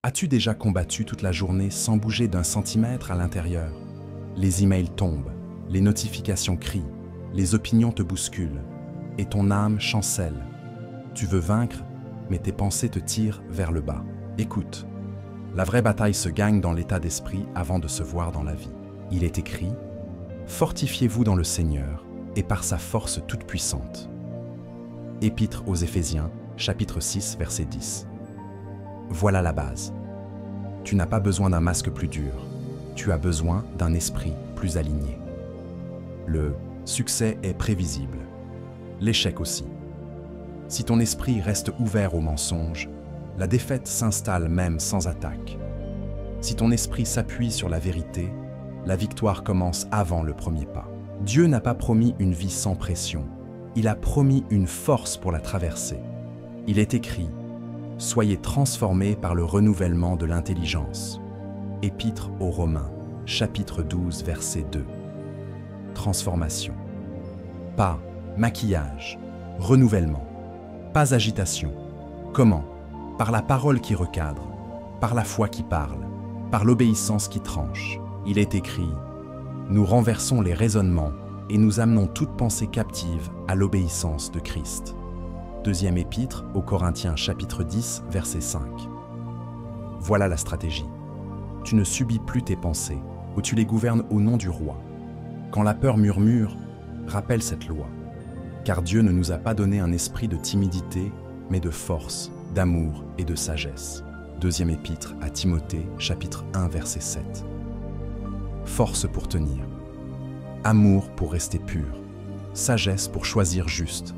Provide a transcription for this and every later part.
As-tu déjà combattu toute la journée sans bouger d'un centimètre à l'intérieur? Les emails tombent, les notifications crient, les opinions te bousculent, et ton âme chancelle. Tu veux vaincre, mais tes pensées te tirent vers le bas. Écoute, la vraie bataille se gagne dans l'état d'esprit avant de se voir dans la vie. Il est écrit « Fortifiez-vous dans le Seigneur et par sa force toute puissante ». Épître aux Éphésiens, chapitre 6, verset 10. Voilà la base. Tu n'as pas besoin d'un masque plus dur, tu as besoin d'un esprit plus aligné. Le succès est prévisible, l'échec aussi. Si ton esprit reste ouvert aux mensonges, la défaite s'installe même sans attaque. Si ton esprit s'appuie sur la vérité, la victoire commence avant le premier pas. Dieu n'a pas promis une vie sans pression, il a promis une force pour la traverser. Il est écrit « Soyez transformés par le renouvellement de l'intelligence ». Épître aux Romains, chapitre 12, verset 2. Transformation. Pas maquillage, renouvellement. Pas agitation. Comment? Par la parole qui recadre, par la foi qui parle, par l'obéissance qui tranche. Il est écrit « Nous renversons les raisonnements et nous amenons toute pensée captive à l'obéissance de Christ ». Deuxième épître aux Corinthiens chapitre 10, verset 5. Voilà la stratégie. Tu ne subis plus tes pensées, ou tu les gouvernes au nom du roi. Quand la peur murmure, rappelle cette loi. Car Dieu ne nous a pas donné un esprit de timidité, mais de force, d'amour et de sagesse. Deuxième épître à Timothée, chapitre 1, verset 7. Force pour tenir. Amour pour rester pur. Sagesse pour choisir juste.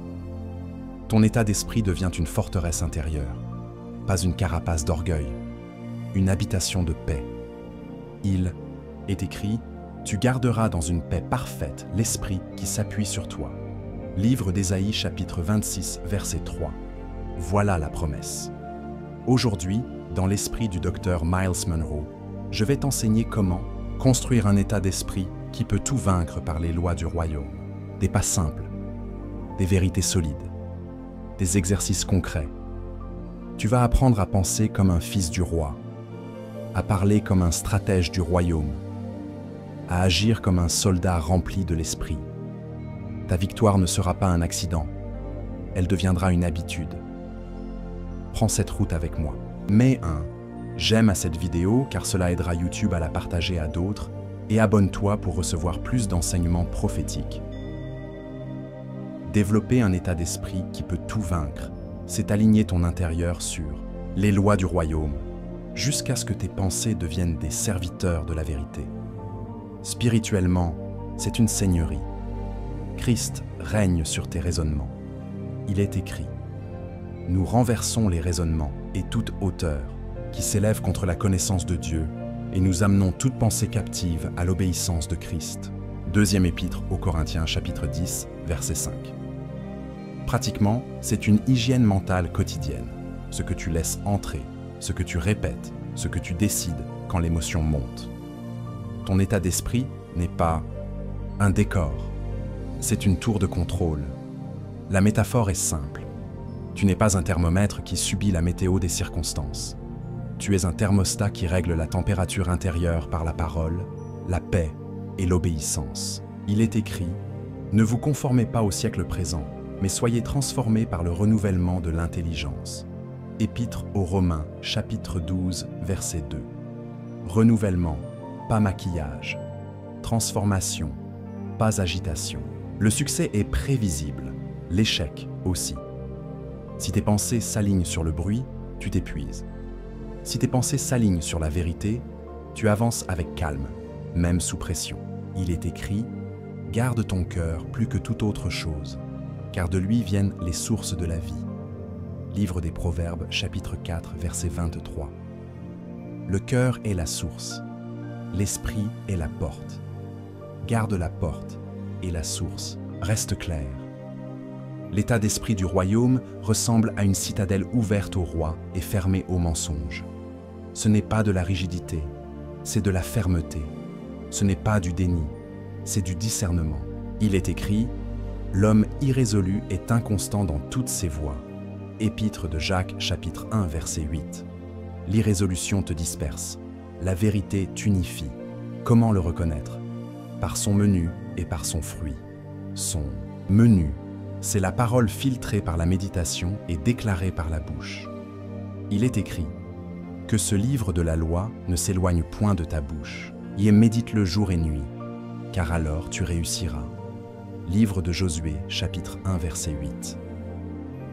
Ton état d'esprit devient une forteresse intérieure, pas une carapace d'orgueil, une habitation de paix. Il est écrit « Tu garderas dans une paix parfaite l'esprit qui s'appuie sur toi ». Livre d'Ésaïe chapitre 26, verset 3. Voilà la promesse. Aujourd'hui, dans l'esprit du docteur Myles Munroe, je vais t'enseigner comment construire un état d'esprit qui peut tout vaincre par les lois du royaume. Des pas simples, des vérités solides, des exercices concrets. Tu vas apprendre à penser comme un fils du roi, à parler comme un stratège du royaume, à agir comme un soldat rempli de l'esprit. Ta victoire ne sera pas un accident, elle deviendra une habitude. Prends cette route avec moi. Mets un j'aime à cette vidéo car cela aidera YouTube à la partager à d'autres et abonne-toi pour recevoir plus d'enseignements prophétiques. Développer un état d'esprit qui peut tout vaincre, c'est aligner ton intérieur sur les lois du royaume, jusqu'à ce que tes pensées deviennent des serviteurs de la vérité. Spirituellement, c'est une seigneurie. Christ règne sur tes raisonnements. Il est écrit « Nous renversons les raisonnements et toute hauteur qui s'élève contre la connaissance de Dieu et nous amenons toute pensée captive à l'obéissance de Christ. » Deuxième épître aux Corinthiens chapitre 10, verset 5. Pratiquement, c'est une hygiène mentale quotidienne. Ce que tu laisses entrer, ce que tu répètes, ce que tu décides quand l'émotion monte. Ton état d'esprit n'est pas un décor, c'est une tour de contrôle. La métaphore est simple. Tu n'es pas un thermomètre qui subit la météo des circonstances. Tu es un thermostat qui règle la température intérieure par la parole, la paix et l'obéissance. Il est écrit « Ne vous conformez pas au siècle présent, mais soyez transformés par le renouvellement de l'intelligence. » Épître aux Romains, chapitre 12, verset 2. Renouvellement, pas maquillage. Transformation, pas agitation. Le succès est prévisible, l'échec aussi. Si tes pensées s'alignent sur le bruit, tu t'épuises. Si tes pensées s'alignent sur la vérité, tu avances avec calme, même sous pression. Il est écrit « Garde ton cœur plus que toute autre chose, car de lui viennent les sources de la vie. » Livre des Proverbes, chapitre 4, verset 23. Le cœur est la source, l'esprit est la porte. Garde la porte et la source, reste clair. L'état d'esprit du royaume ressemble à une citadelle ouverte au roi et fermée aux mensonges. Ce n'est pas de la rigidité, c'est de la fermeté. Ce n'est pas du déni, c'est du discernement. Il est écrit « L'homme irrésolu est inconstant dans toutes ses voies ». Épître de Jacques, chapitre 1, verset 8. L'irrésolution te disperse. La vérité t'unifie. Comment le reconnaître? Par son menu et par son fruit. Son menu, c'est la parole filtrée par la méditation et déclarée par la bouche. Il est écrit « Que ce livre de la loi ne s'éloigne point de ta bouche, y médite-le jour et nuit, car alors tu réussiras. » Livre de Josué, chapitre 1, verset 8.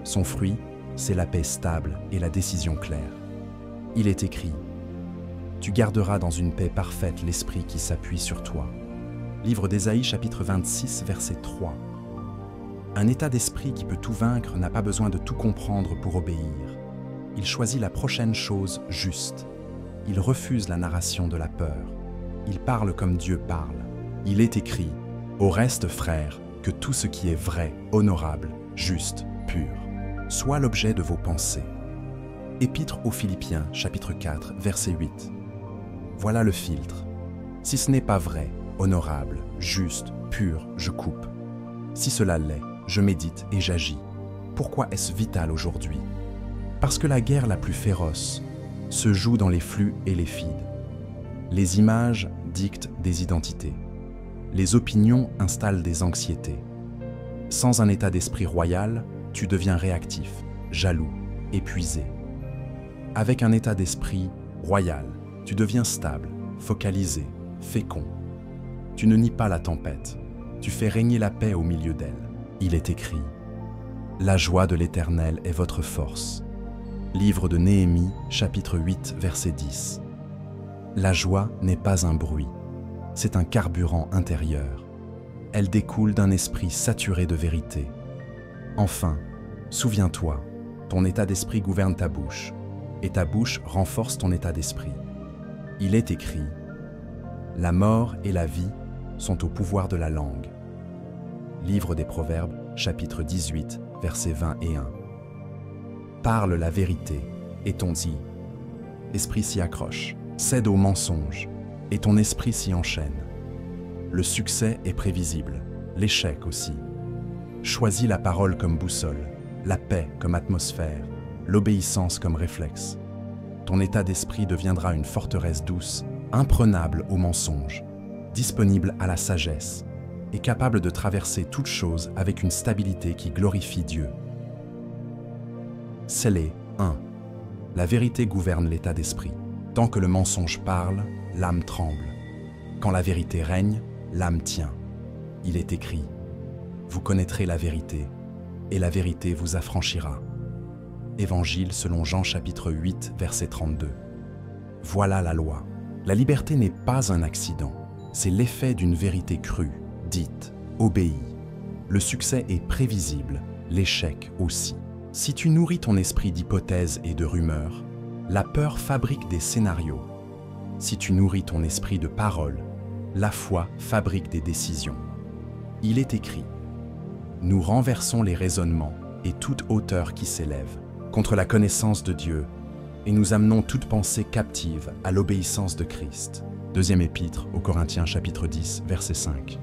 Son fruit, c'est la paix stable et la décision claire. Il est écrit « Tu garderas dans une paix parfaite l'esprit qui s'appuie sur toi. » Livre d'Ésaïe, chapitre 26, verset 3. Un état d'esprit qui peut tout vaincre n'a pas besoin de tout comprendre pour obéir. Il choisit la prochaine chose juste. Il refuse la narration de la peur. Il parle comme Dieu parle. Il est écrit « Au reste, frères, que tout ce qui est vrai, honorable, juste, pur, soit l'objet de vos pensées. » Épître aux Philippiens, chapitre 4, verset 8. Voilà le filtre. Si ce n'est pas vrai, honorable, juste, pur, je coupe. Si cela l'est, je médite et j'agis. Pourquoi est-ce vital aujourd'hui? Parce que la guerre la plus féroce se joue dans les flux et les feeds. Les images dictent des identités. Les opinions installent des anxiétés. Sans un état d'esprit royal, tu deviens réactif, jaloux, épuisé. Avec un état d'esprit royal, tu deviens stable, focalisé, fécond. Tu ne nies pas la tempête, tu fais régner la paix au milieu d'elle. Il est écrit « La joie de l'Éternel est votre force ». Livre de Néhémie, chapitre 8, verset 10. La joie n'est pas un bruit, c'est un carburant intérieur. Elle découle d'un esprit saturé de vérité. Enfin, souviens-toi, ton état d'esprit gouverne ta bouche, et ta bouche renforce ton état d'esprit. Il est écrit « La mort et la vie sont au pouvoir de la langue ». Livre des Proverbes, chapitre 18, versets 20 et 1. Parle la vérité, et ton esprit s'y accroche. Cède au mensonge, et ton esprit s'y enchaîne. Le succès est prévisible, l'échec aussi. Choisis la parole comme boussole, la paix comme atmosphère, l'obéissance comme réflexe. Ton état d'esprit deviendra une forteresse douce, imprenable aux mensonges, disponible à la sagesse et capable de traverser toute chose avec une stabilité qui glorifie Dieu. Scellé 1. La vérité gouverne l'état d'esprit. Tant que le mensonge parle, l'âme tremble. Quand la vérité règne, l'âme tient. Il est écrit « Vous connaîtrez la vérité, et la vérité vous affranchira. » Évangile selon Jean chapitre 8, verset 32. Voilà la loi. La liberté n'est pas un accident, c'est l'effet d'une vérité crue, dite, obéie. Le succès est prévisible, l'échec aussi. Si tu nourris ton esprit d'hypothèses et de rumeurs, la peur fabrique des scénarios. Si tu nourris ton esprit de paroles, la foi fabrique des décisions. Il est écrit « Nous renversons les raisonnements et toute hauteur qui s'élève contre la connaissance de Dieu, et nous amenons toute pensée captive à l'obéissance de Christ. » Deuxième épître aux Corinthiens chapitre 10, verset 5.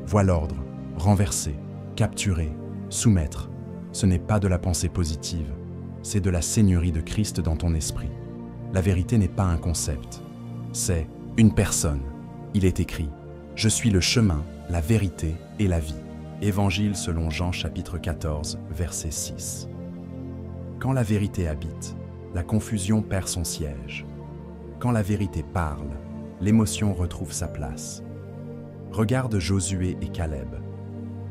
Vois l'ordre, renverser, capturer, soumettre. Ce n'est pas de la pensée positive, c'est de la seigneurie de Christ dans ton esprit. La vérité n'est pas un concept, c'est une personne. Il est écrit « Je suis le chemin, la vérité et la vie ». Évangile selon Jean chapitre 14, verset 6. Quand la vérité habite, la confusion perd son siège. Quand la vérité parle, l'émotion retrouve sa place. Regarde Josué et Caleb.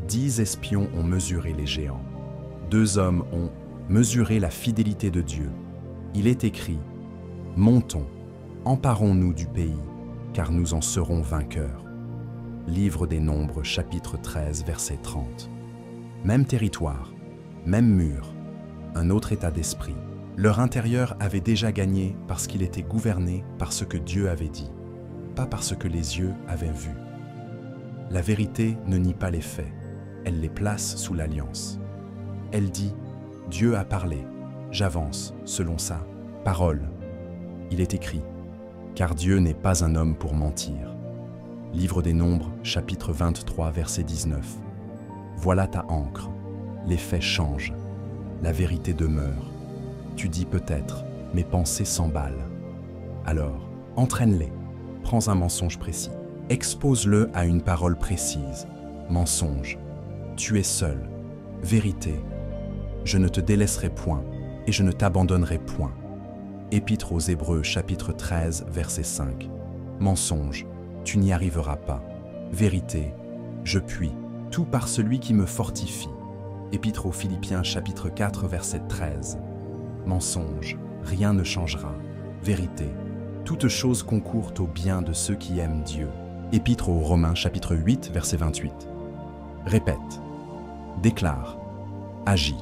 10 espions ont mesuré les géants. 2 hommes ont mesuré la fidélité de Dieu. Il est écrit « Montons, emparons-nous du pays, car nous en serons vainqueurs. » Livre des Nombres, chapitre 13, verset 30. Même territoire, même mur, un autre état d'esprit. Leur intérieur avait déjà gagné parce qu'il était gouverné par ce que Dieu avait dit, pas par ce que les yeux avaient vu. La vérité ne nie pas les faits, elle les place sous l'alliance. Elle dit « Dieu a parlé, j'avance selon sa parole. » Il est écrit « Car Dieu n'est pas un homme pour mentir. » Livre des Nombres, chapitre 23, verset 19. Voilà ta ancre, les faits changent, la vérité demeure. Tu dis peut-être, mes pensées s'emballent. Alors, entraîne-les. Prends un mensonge précis. Expose-le à une parole précise. Mensonge. Tu es seul. Vérité. Je ne te délaisserai point et je ne t'abandonnerai point. Épître aux Hébreux chapitre 13 verset 5. Mensonge. Tu n'y arriveras pas. Vérité. Je puis, tout par celui qui me fortifie. Épître aux Philippiens chapitre 4 verset 13. Mensonge. Rien ne changera. Vérité. Toutes choses concourent au bien de ceux qui aiment Dieu. Épître aux Romains chapitre 8 verset 28. Répète. Déclare. Agis.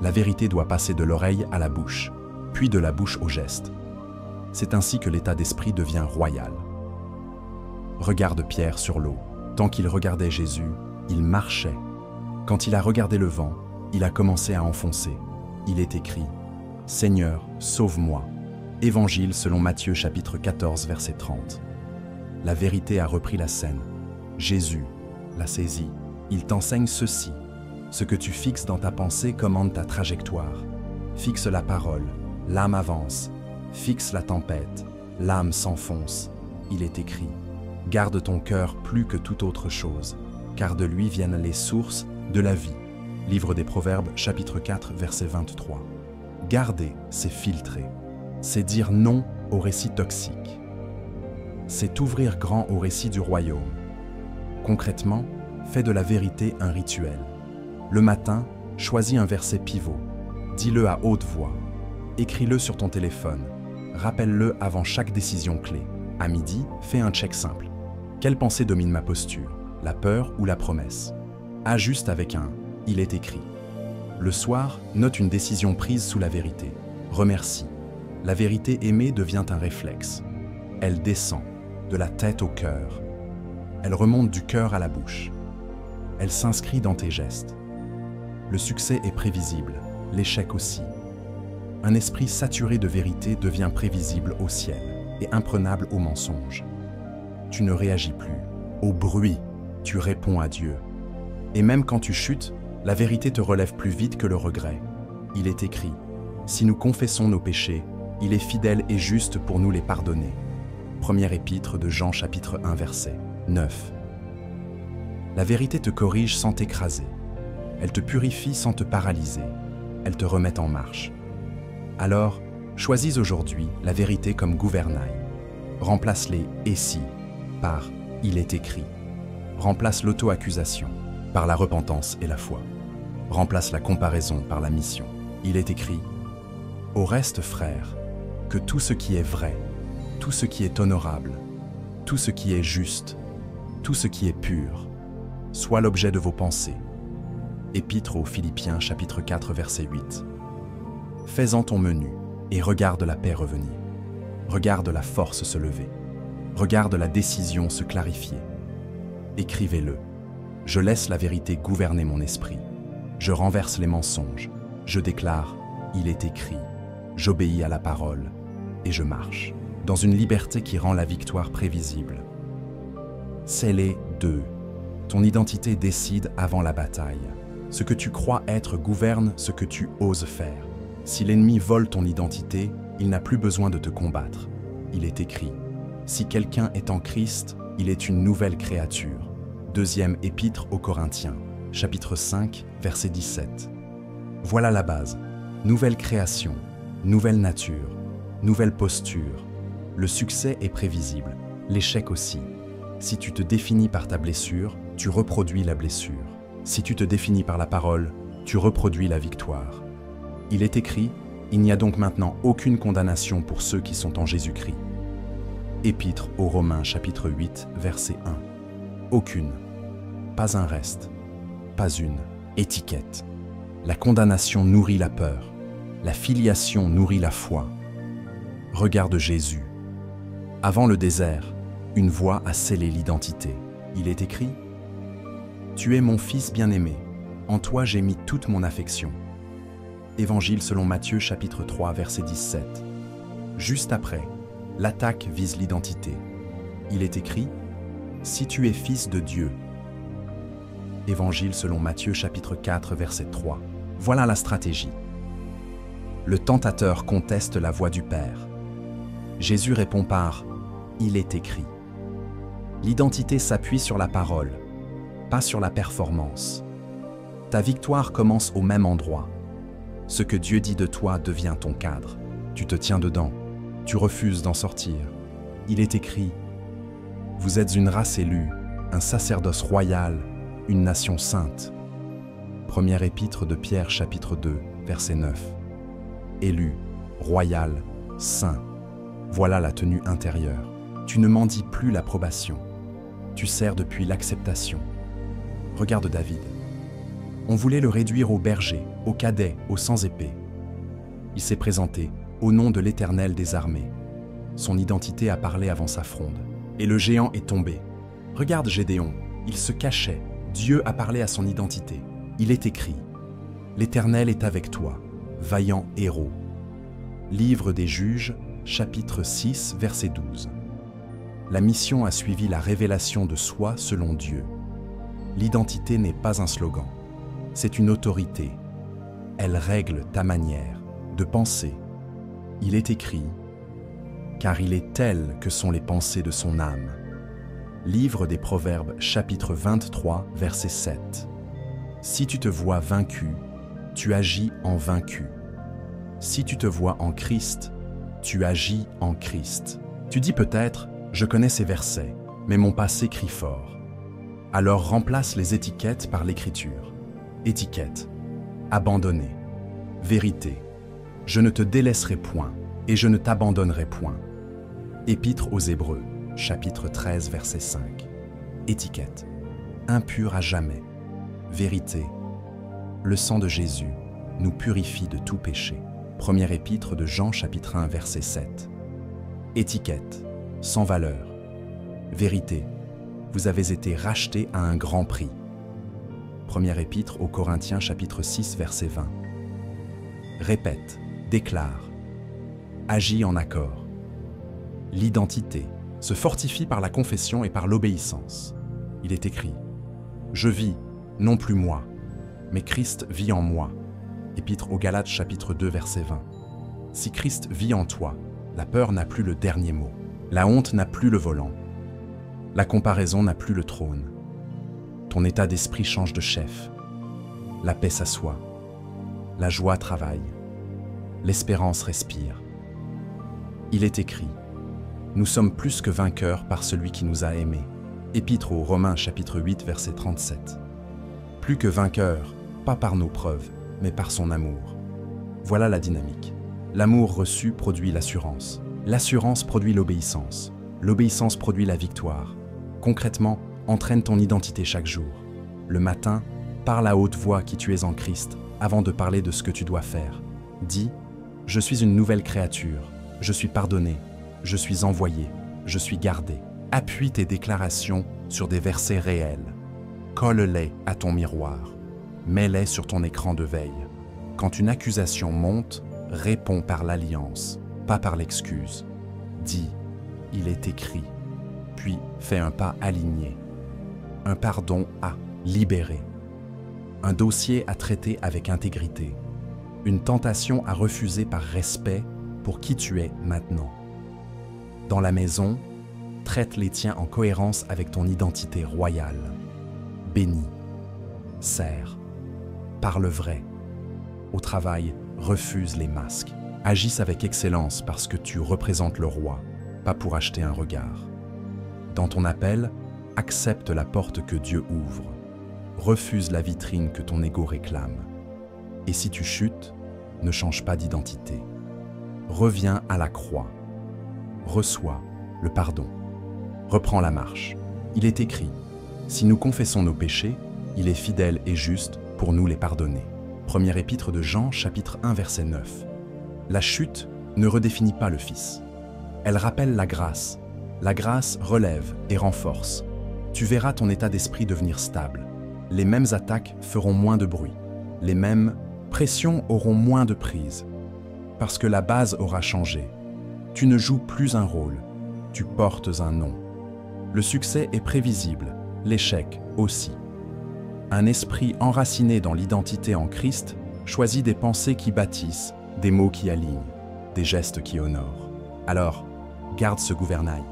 La vérité doit passer de l'oreille à la bouche, puis de la bouche au geste. C'est ainsi que l'état d'esprit devient royal. Regarde Pierre sur l'eau. Tant qu'il regardait Jésus, il marchait. Quand il a regardé le vent, il a commencé à enfoncer. Il est écrit « Seigneur, sauve-moi ». Évangile selon Matthieu chapitre 14 verset 30. La vérité a repris la scène. Jésus l'a saisi. Il t'enseigne ceci. Ce que tu fixes dans ta pensée commande ta trajectoire. Fixe la parole, l'âme avance. Fixe la tempête, l'âme s'enfonce. Il est écrit. Garde ton cœur plus que toute autre chose, car de lui viennent les sources de la vie. Livre des Proverbes, chapitre 4, verset 23. Garder, c'est filtrer. C'est dire non aux récits toxiques. C'est ouvrir grand au récit du royaume. Concrètement, fais de la vérité un rituel. Le matin, choisis un verset pivot. Dis-le à haute voix. Écris-le sur ton téléphone. Rappelle-le avant chaque décision clé. À midi, fais un check simple. Quelle pensée domine ma posture, la peur ou la promesse? Ajuste avec un « il est écrit ». Le soir, note une décision prise sous la vérité. Remercie. La vérité aimée devient un réflexe. Elle descend, de la tête au cœur. Elle remonte du cœur à la bouche. Elle s'inscrit dans tes gestes. Le succès est prévisible, l'échec aussi. Un esprit saturé de vérité devient prévisible au ciel et imprenable aux mensonges. Tu ne réagis plus. Au bruit, tu réponds à Dieu. Et même quand tu chutes, la vérité te relève plus vite que le regret. Il est écrit, si nous confessons nos péchés, il est fidèle et juste pour nous les pardonner. Première épître de Jean chapitre 1 verset 9. La vérité te corrige sans t'écraser. Elle te purifie sans te paralyser. Elle te remet en marche. Alors, choisis aujourd'hui la vérité comme gouvernail. Remplace les « et si » par « il est écrit ». Remplace l'auto-accusation par la repentance et la foi. Remplace la comparaison par la mission. Il est écrit « Au reste, frères, que tout ce qui est vrai, tout ce qui est honorable, tout ce qui est juste, tout ce qui est pur, soit l'objet de vos pensées. » Épître aux Philippiens chapitre 4 verset 8. Fais-en ton menu et regarde la paix revenir. Regarde la force se lever. Regarde la décision se clarifier. Écrivez-le. Je laisse la vérité gouverner mon esprit. Je renverse les mensonges. Je déclare, il est écrit. J'obéis à la parole et je marche dans une liberté qui rend la victoire prévisible. Scellé 2. Ton identité décide avant la bataille. Ce que tu crois être gouverne ce que tu oses faire. Si l'ennemi vole ton identité, il n'a plus besoin de te combattre. Il est écrit. Si quelqu'un est en Christ, il est une nouvelle créature. Deuxième épître aux Corinthiens, chapitre 5, verset 17. Voilà la base. Nouvelle création, nouvelle nature, nouvelle posture. Le succès est prévisible, l'échec aussi. Si tu te définis par ta blessure, tu reproduis la blessure. Si tu te définis par la parole, tu reproduis la victoire. Il est écrit, il n'y a donc maintenant aucune condamnation pour ceux qui sont en Jésus-Christ. Épître aux Romains chapitre 8, verset 1. Aucune, pas un reste, pas une étiquette. La condamnation nourrit la peur, la filiation nourrit la foi. Regarde Jésus. Avant le désert, une voix a scellé l'identité. Il est écrit « Tu es mon fils bien-aimé, en toi j'ai mis toute mon affection ». Évangile selon Matthieu chapitre 3 verset 17. Juste après, l'attaque vise l'identité. Il est écrit « Si tu es fils de Dieu ». Évangile selon Matthieu chapitre 4 verset 3. Voilà la stratégie. Le tentateur conteste la voix du Père. Jésus répond par « Il est écrit ». L'identité s'appuie sur la parole, pas sur la performance. Ta victoire commence au même endroit. Ce que Dieu dit de toi devient ton cadre. Tu te tiens dedans, tu refuses d'en sortir. Il est écrit « Vous êtes une race élue, un sacerdoce royal, une nation sainte ». Première épître de Pierre chapitre 2, verset 9. Élu, royal, saint. Voilà la tenue intérieure. Tu ne mendies plus l'approbation. Tu sers depuis l'acceptation. Regarde David. On voulait le réduire au berger, au cadet, au sans-épée. Il s'est présenté au nom de l'Éternel des armées. Son identité a parlé avant sa fronde. Et le géant est tombé. Regarde Gédéon, il se cachait. Dieu a parlé à son identité. Il est écrit « L'Éternel est avec toi, vaillant héros ». Livre des Juges, chapitre 6, verset 12. La mission a suivi la révélation de soi selon Dieu. L'identité n'est pas un slogan, c'est une autorité. Elle règle ta manière de penser. Il est écrit « Car il est tel que sont les pensées de son âme ». Livre des Proverbes, chapitre 23, verset 7. Si tu te vois vaincu, tu agis en vaincu. Si tu te vois en Christ, tu agis en Christ. Tu dis peut-être, je connais ces versets, mais mon passé crie fort. Alors remplace les étiquettes par l'écriture. Étiquette, abandonner. Vérité, je ne te délaisserai point et je ne t'abandonnerai point. Épître aux Hébreux, chapitre 13, verset 5. Étiquette, impur à jamais. Vérité, le sang de Jésus nous purifie de tout péché. Première épître de Jean, chapitre 1, verset 7. Étiquette, sans valeur. Vérité, vous avez été rachetés à un grand prix. Première épître aux Corinthiens, chapitre 6, verset 20. Répète, déclare, agis en accord. L'identité se fortifie par la confession et par l'obéissance. Il est écrit, je vis, non plus moi, mais Christ vit en moi. Épître aux Galates chapitre 2 verset 20. Si Christ vit en toi, la peur n'a plus le dernier mot. La honte n'a plus le volant. La comparaison n'a plus le trône. Ton état d'esprit change de chef. La paix s'assoit. La joie travaille. L'espérance respire. Il est écrit, nous sommes plus que vainqueurs par celui qui nous a aimés. Épître aux Romains chapitre 8 verset 37. Plus que vainqueurs, pas par nos preuves, mais par son amour. Voilà la dynamique. L'amour reçu produit l'assurance. L'assurance produit l'obéissance. L'obéissance produit la victoire. Concrètement, entraîne ton identité chaque jour. Le matin, parle à haute voix qui tu es en Christ avant de parler de ce que tu dois faire. Dis, je suis une nouvelle créature, je suis pardonné, je suis envoyé, je suis gardé. Appuie tes déclarations sur des versets réels. Colle-les à ton miroir. Mets-les sur ton écran de veille. Quand une accusation monte, réponds par l'alliance, pas par l'excuse. Dis, il est écrit, puis fais un pas aligné. Un pardon à libérer. Un dossier à traiter avec intégrité. Une tentation à refuser par respect pour qui tu es maintenant. Dans la maison, traite les tiens en cohérence avec ton identité royale. Bénis, sers, parle vrai. Au travail, refuse les masques. Agisse avec excellence parce que tu représentes le roi, pas pour acheter un regard. Dans ton appel, accepte la porte que Dieu ouvre. Refuse la vitrine que ton ego réclame. Et si tu chutes, ne change pas d'identité. Reviens à la croix. Reçois le pardon. Reprends la marche. Il est écrit, si nous confessons nos péchés, il est fidèle et juste pour nous les pardonner. Première épître de Jean, chapitre 1, verset 9. La chute ne redéfinit pas le Fils. Elle rappelle la grâce. La grâce relève et renforce. Tu verras ton état d'esprit devenir stable. Les mêmes attaques feront moins de bruit. Les mêmes pressions auront moins de prise. Parce que la base aura changé. Tu ne joues plus un rôle, tu portes un nom. Le succès est prévisible, l'échec aussi. Un esprit enraciné dans l'identité en Christ choisit des pensées qui bâtissent, des mots qui alignent, des gestes qui honorent. Alors, garde ce gouvernail.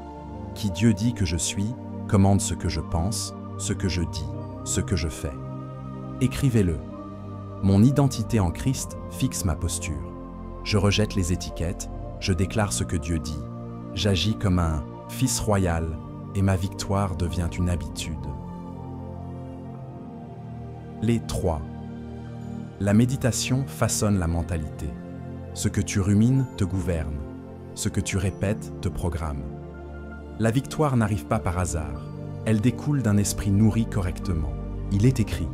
Qui Dieu dit que je suis, commande ce que je pense, ce que je dis, ce que je fais. Écrivez-le. Mon identité en Christ fixe ma posture. Je rejette les étiquettes, je déclare ce que Dieu dit. J'agis comme un fils royal et ma victoire devient une habitude. Les 3. La méditation façonne la mentalité. Ce que tu rumines te gouverne. Ce que tu répètes te programme. La victoire n'arrive pas par hasard. Elle découle d'un esprit nourri correctement. Il est écrit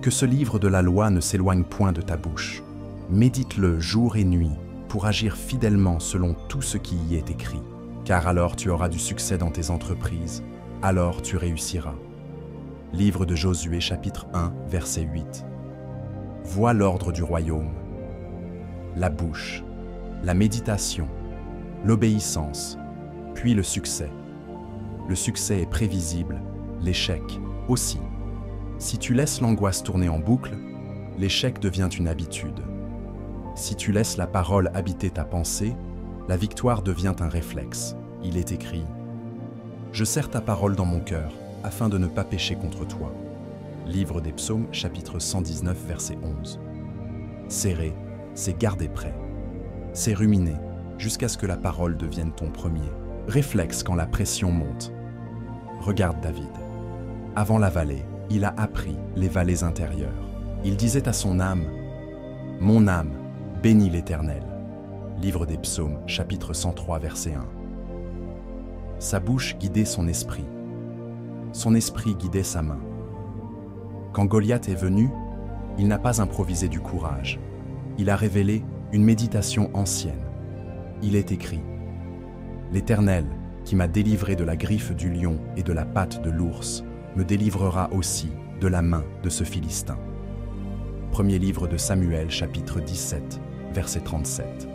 que ce livre de la loi ne s'éloigne point de ta bouche. Médite-le jour et nuit pour agir fidèlement selon tout ce qui y est écrit. Car alors tu auras du succès dans tes entreprises, alors tu réussiras. Livre de Josué chapitre 1, verset 8. Vois l'ordre du royaume. La bouche, la méditation, l'obéissance, puis le succès. Le succès est prévisible, l'échec aussi. Si tu laisses l'angoisse tourner en boucle, l'échec devient une habitude. Si tu laisses la parole habiter ta pensée, la victoire devient un réflexe. Il est écrit « Je serre ta parole dans mon cœur, afin de ne pas pécher contre toi. » Livre des Psaumes, chapitre 119, verset 11. Serrer, c'est garder prêt. C'est ruminer, jusqu'à ce que la parole devienne ton premier. Réflexe quand la pression monte. Regarde David. Avant la vallée, il a appris les vallées intérieures. Il disait à son âme « Mon âme, bénis l'Éternel. » Livre des Psaumes, chapitre 103, verset 1. Sa bouche guidait son esprit. Son esprit guidait sa main. Quand Goliath est venu, il n'a pas improvisé du courage. Il a révélé une méditation ancienne. Il est écrit « L'Éternel, qui m'a délivré de la griffe du lion et de la patte de l'ours, me délivrera aussi de la main de ce Philistin. » Premier livre de Samuel, chapitre 17, verset 37.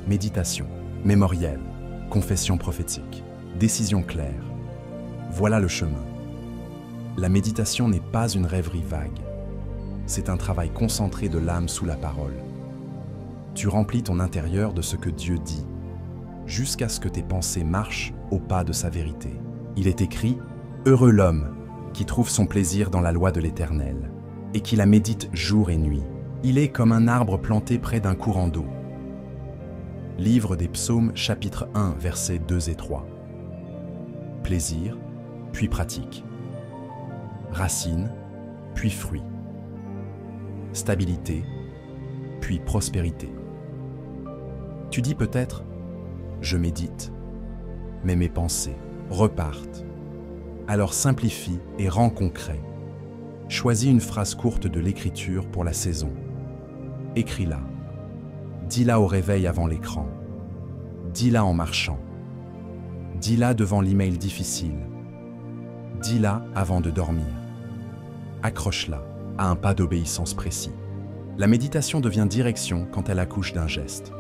Méditation, mémoriel, confession prophétique, décision claire. Voilà le chemin. La méditation n'est pas une rêverie vague. C'est un travail concentré de l'âme sous la parole. Tu remplis ton intérieur de ce que Dieu dit, jusqu'à ce que tes pensées marchent au pas de sa vérité. Il est écrit « Heureux l'homme qui trouve son plaisir dans la loi de l'Éternel et qui la médite jour et nuit. Il est comme un arbre planté près d'un courant d'eau. » Livre des Psaumes, chapitre 1, versets 2 et 3. Plaisir, puis pratique. Racine, puis fruit. Stabilité, puis prospérité. Tu dis peut-être « Je médite », mais mes pensées repartent. Alors simplifie et rends concret. Choisis une phrase courte de l'écriture pour la saison. Écris-la. Dis-la au réveil avant l'écran. Dis-la en marchant. Dis-la devant l'email difficile. Dis-la avant de dormir. Accroche-la à un pas d'obéissance précis. La méditation devient direction quand elle accouche d'un geste.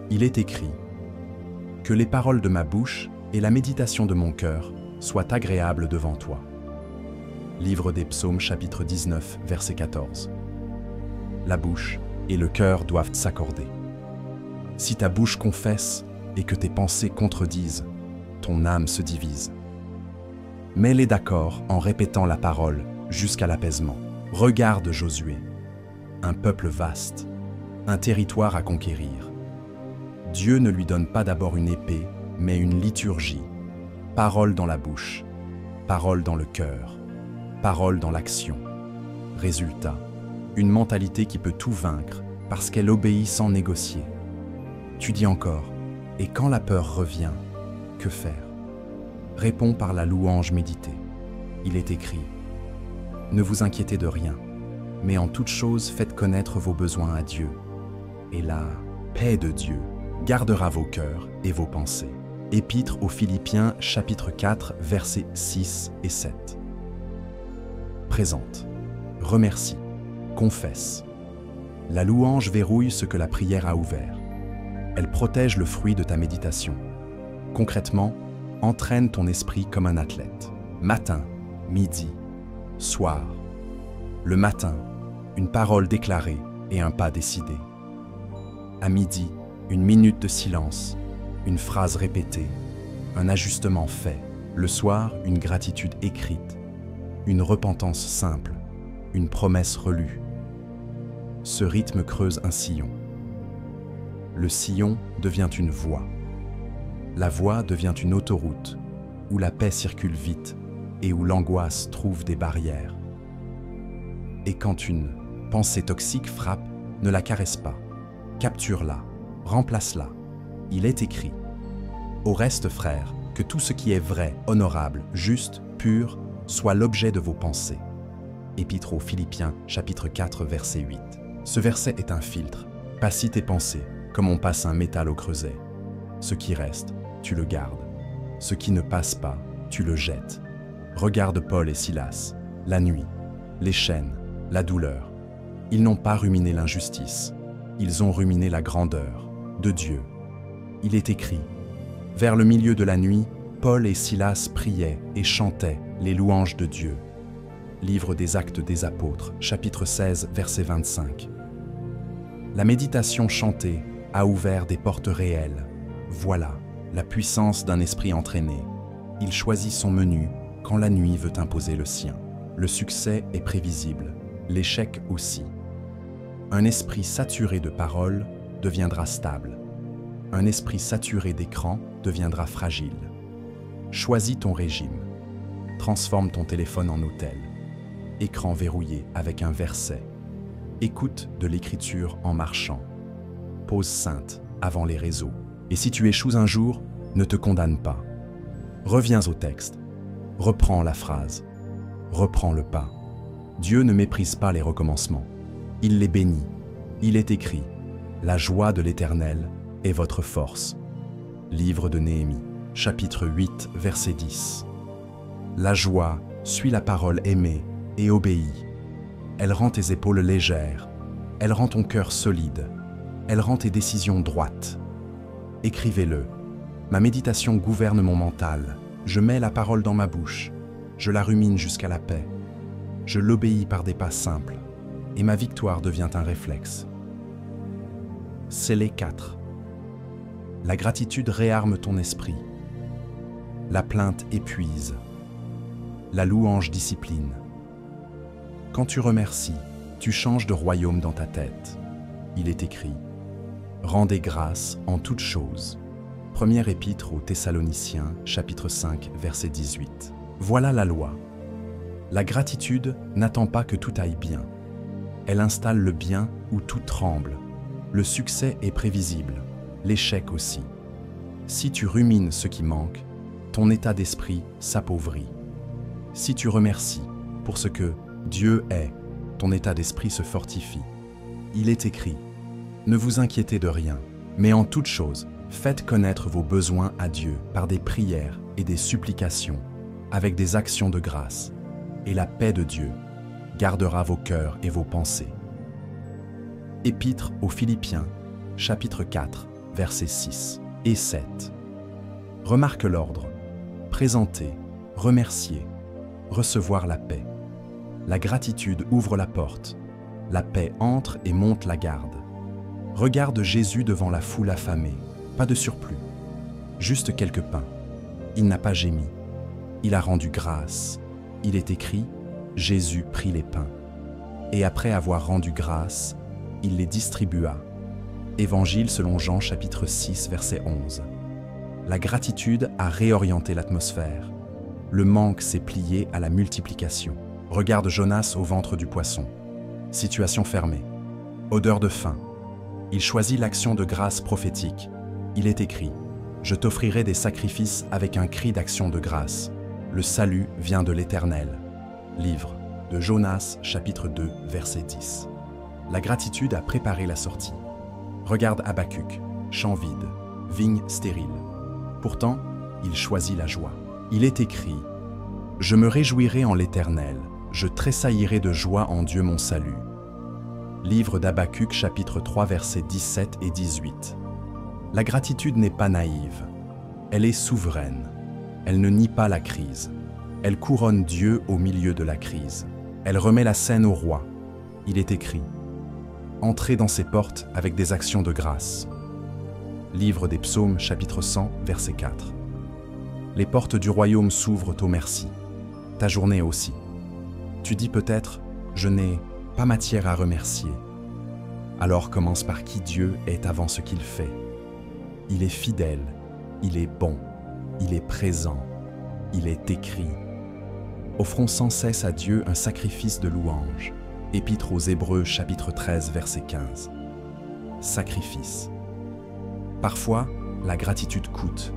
Il est écrit « Que les paroles de ma bouche et la méditation de mon cœur soient agréables devant toi. » Livre des Psaumes, chapitre 19, verset 14. La bouche et le cœur doivent s'accorder. Si ta bouche confesse et que tes pensées contredisent, ton âme se divise. Mets-les d'accord en répétant la parole jusqu'à l'apaisement. Regarde Josué, un peuple vaste, un territoire à conquérir. Dieu ne lui donne pas d'abord une épée, mais une liturgie. Parole dans la bouche, parole dans le cœur, parole dans l'action. Résultat, une mentalité qui peut tout vaincre parce qu'elle obéit sans négocier. Tu dis encore, et quand la peur revient, que faire? Réponds par la louange méditée. Il est écrit, ne vous inquiétez de rien, mais en toute chose faites connaître vos besoins à Dieu. Et la paix de Dieu gardera vos cœurs et vos pensées. Épître aux Philippiens, chapitre 4, versets 6 et 7. Présente, remercie, confesse. La louange verrouille ce que la prière a ouvert. Elle protège le fruit de ta méditation. Concrètement, entraîne ton esprit comme un athlète. Matin, midi, soir. Le matin, une parole déclarée et un pas décidé. À midi, une minute de silence, une phrase répétée, un ajustement fait. Le soir, une gratitude écrite, une repentance simple, une promesse relue. Ce rythme creuse un sillon. Le sillon devient une voie. La voie devient une autoroute où la paix circule vite et où l'angoisse trouve des barrières. Et quand une pensée toxique frappe, ne la caresse pas. Capture-la, remplace-la. Il est écrit. Au reste, frères, que tout ce qui est vrai, honorable, juste, pur, soit l'objet de vos pensées. Épître aux Philippiens, chapitre 4, verset 8. Ce verset est un filtre. Passis tes pensées, comme on passe un métal au creuset. Ce qui reste, tu le gardes. Ce qui ne passe pas, tu le jettes. Regarde Paul et Silas, la nuit, les chaînes, la douleur. Ils n'ont pas ruminé l'injustice, ils ont ruminé la grandeur de Dieu. Il est écrit, vers le milieu de la nuit, Paul et Silas priaient et chantaient les louanges de Dieu. Livre des Actes des Apôtres, chapitre 16, verset 25. La méditation chantée a ouvert des portes réelles. Voilà la puissance d'un esprit entraîné. Il choisit son menu quand la nuit veut imposer le sien. Le succès est prévisible, l'échec aussi. Un esprit saturé de paroles deviendra stable. Un esprit saturé d'écran deviendra fragile. Choisis ton régime. Transforme ton téléphone en hôtel. Écran verrouillé avec un verset. Écoute de l'écriture en marchant. Pause sainte avant les réseaux. Et si tu échoues un jour, ne te condamne pas. Reviens au texte. Reprends la phrase. Reprends le pas. Dieu ne méprise pas les recommencements. Il les bénit. Il est écrit « La joie de l'Éternel est votre force ». Livre de Néhémie, chapitre 8, verset 10. La joie suit la parole aimée et obéit. Elle rend tes épaules légères. Elle rend ton cœur solide. Elle rend tes décisions droites. Écrivez-le. Ma méditation gouverne mon mental. Je mets la parole dans ma bouche. Je la rumine jusqu'à la paix. Je l'obéis par des pas simples. Et ma victoire devient un réflexe. Scellé 4. La gratitude réarme ton esprit. La plainte épuise. La louange discipline. Quand tu remercies, tu changes de royaume dans ta tête. Il est écrit « Rendez grâce en toutes choses ». Première épître aux Thessaloniciens, chapitre 5, verset 18. Voilà la loi. La gratitude n'attend pas que tout aille bien. Elle installe le bien où tout tremble. Le succès est prévisible, l'échec aussi. Si tu rumines ce qui manque, ton état d'esprit s'appauvrit. Si tu remercies pour ce que Dieu est, ton état d'esprit se fortifie. Il est écrit, ne vous inquiétez de rien, mais en toute chose, faites connaître vos besoins à Dieu par des prières et des supplications, avec des actions de grâce, et la paix de Dieu gardera vos cœurs et vos pensées. Épître aux Philippiens, chapitre 4, versets 6 et 7. Remarque l'ordre. Présenter, remercier, recevoir la paix. La gratitude ouvre la porte. La paix entre et monte la garde. Regarde Jésus devant la foule affamée. Pas de surplus. Juste quelques pains. Il n'a pas gémi. Il a rendu grâce. Il est écrit, Jésus prit les pains. Et après avoir rendu grâce, il les distribua. Évangile selon Jean chapitre 6 verset 11. La gratitude a réorienté l'atmosphère. Le manque s'est plié à la multiplication. Regarde Jonas au ventre du poisson. Situation fermée. Odeur de faim. Il choisit l'action de grâce prophétique. Il est écrit, je t'offrirai des sacrifices avec un cri d'action de grâce. Le salut vient de l'Éternel. Livre de Jonas, chapitre 2, verset 10. La gratitude a préparé la sortie. Regarde Habacuc, champ vide, vigne stérile. Pourtant, il choisit la joie. Il est écrit, je me réjouirai en l'Éternel, je tressaillirai de joie en Dieu mon salut. Livre d'Habacuc, chapitre 3, versets 17 et 18. La gratitude n'est pas naïve. Elle est souveraine. Elle ne nie pas la crise. Elle couronne Dieu au milieu de la crise. Elle remet la scène au roi. Il est écrit, Entrez dans ses portes avec des actions de grâce. Livre des Psaumes, chapitre 100, verset 4. Les portes du royaume s'ouvrent au merci. Ta journée aussi. Tu dis peut-être, je n'ai pas matière à remercier. Alors commence par qui Dieu est avant ce qu'il fait. Il est fidèle, il est bon, il est présent, il est écrit. Offrons sans cesse à Dieu un sacrifice de louange. Épître aux Hébreux, chapitre 13, verset 15. Sacrifice. Parfois, la gratitude coûte.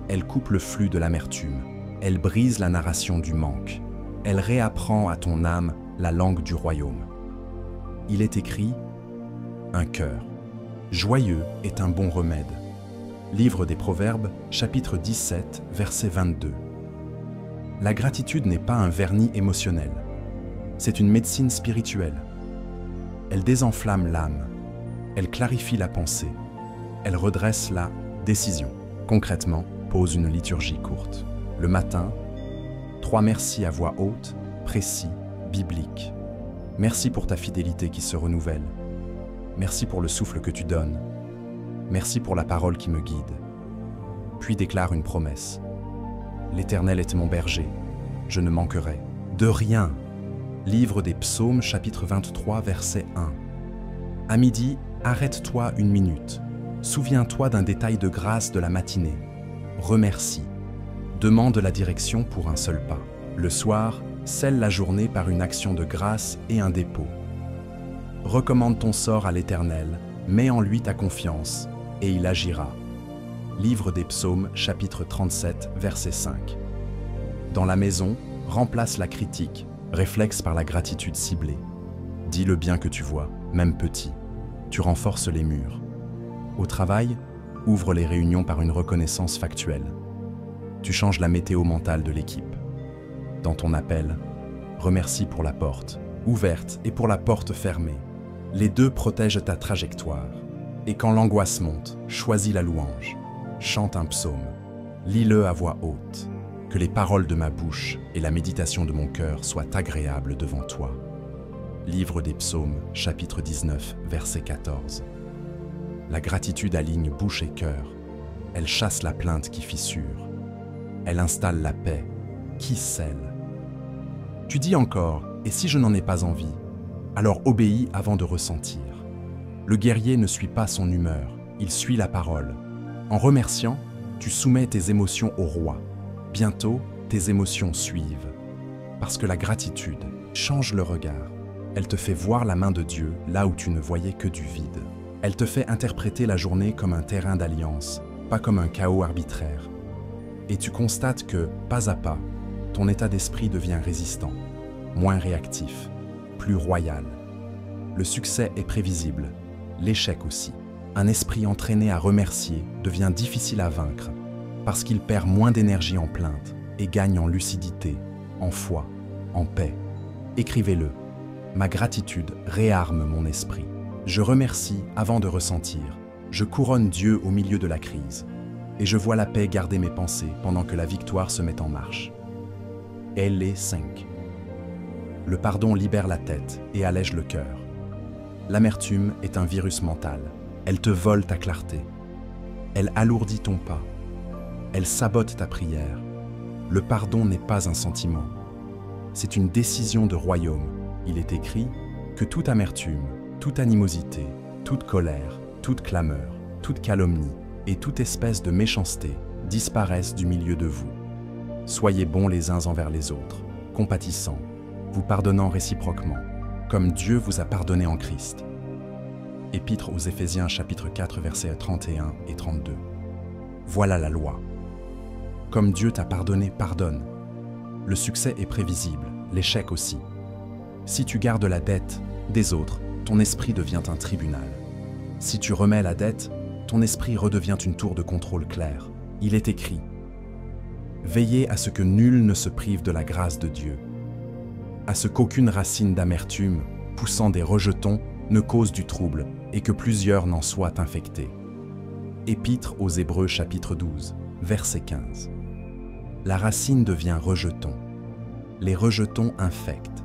Elle coupe le flux de l'amertume. Elle brise la narration du manque. Elle réapprend à ton âme la langue du royaume. Il est écrit « Un cœur joyeux est un bon remède ». Livre des Proverbes, chapitre 17, verset 22. La gratitude n'est pas un vernis émotionnel. C'est une médecine spirituelle. Elle désenflamme l'âme. Elle clarifie la pensée. Elle redresse la décision. Concrètement, pose une liturgie courte. Le matin, 3 merci à voix haute, précis, biblique. Merci pour ta fidélité qui se renouvelle. Merci pour le souffle que tu donnes. Merci pour la parole qui me guide. Puis déclare une promesse. L'Éternel est mon berger. Je ne manquerai de rien. Livre des Psaumes, chapitre 23, verset 1. À midi, arrête-toi une minute. Souviens-toi d'un détail de grâce de la matinée. Remercie. Demande la direction pour un seul pas. Le soir, scelle la journée par une action de grâce et un dépôt. Recommande ton sort à l'Éternel, mets en lui ta confiance, et il agira. Livre des Psaumes, chapitre 37, verset 5. Dans la maison, remplace la critique, réflexe par la gratitude ciblée. Dis le bien que tu vois, même petit. Tu renforces les murs. Au travail, ouvre les réunions par une reconnaissance factuelle. Tu changes la météo mentale de l'équipe. Dans ton appel, remercie pour la porte ouverte et pour la porte fermée. Les deux protègent ta trajectoire. Et quand l'angoisse monte, choisis la louange. Chante un psaume. Lis-le à voix haute. Que les paroles de ma bouche et la méditation de mon cœur soient agréables devant toi. Livre des Psaumes, chapitre 19, verset 14. La gratitude aligne bouche et cœur. Elle chasse la plainte qui fissure. Elle installe la paix qui scelle. Tu dis encore, et si je n'en ai pas envie, alors obéis avant de ressentir. Le guerrier ne suit pas son humeur, il suit la parole. En remerciant, tu soumets tes émotions au roi. Bientôt, tes émotions suivent. Parce que la gratitude change le regard. Elle te fait voir la main de Dieu là où tu ne voyais que du vide. Elle te fait interpréter la journée comme un terrain d'alliance, pas comme un chaos arbitraire. Et tu constates que, pas à pas, ton état d'esprit devient résistant, moins réactif, plus royal. Le succès est prévisible, l'échec aussi. Un esprit entraîné à remercier devient difficile à vaincre, parce qu'il perd moins d'énergie en plainte et gagne en lucidité, en foi, en paix. Écrivez-le. Ma gratitude réarme mon esprit. Je remercie avant de ressentir. Je couronne Dieu au milieu de la crise. Et je vois la paix garder mes pensées pendant que la victoire se met en marche. Elle est 5. Le pardon libère la tête et allège le cœur. L'amertume est un virus mental. Elle te vole ta clarté. Elle alourdit ton pas. Elle sabote ta prière. Le pardon n'est pas un sentiment. C'est une décision de royaume. Il est écrit que toute amertume, toute animosité, toute colère, toute clameur, toute calomnie et toute espèce de méchanceté disparaissent du milieu de vous. Soyez bons les uns envers les autres, compatissants, vous pardonnant réciproquement, comme Dieu vous a pardonné en Christ. Épître aux Éphésiens chapitre 4 versets 31 et 32. Voilà la loi. Comme Dieu t'a pardonné, pardonne. Le succès est prévisible, l'échec aussi. Si tu gardes la dette des autres, ton esprit devient un tribunal. Si tu remets la dette, ton esprit redevient une tour de contrôle claire. Il est écrit « Veillez à ce que nul ne se prive de la grâce de Dieu, à ce qu'aucune racine d'amertume, poussant des rejetons, ne cause du trouble et que plusieurs n'en soient infectés. » Épître aux Hébreux chapitre 12, verset 15. La racine devient rejeton. Les rejetons infectent.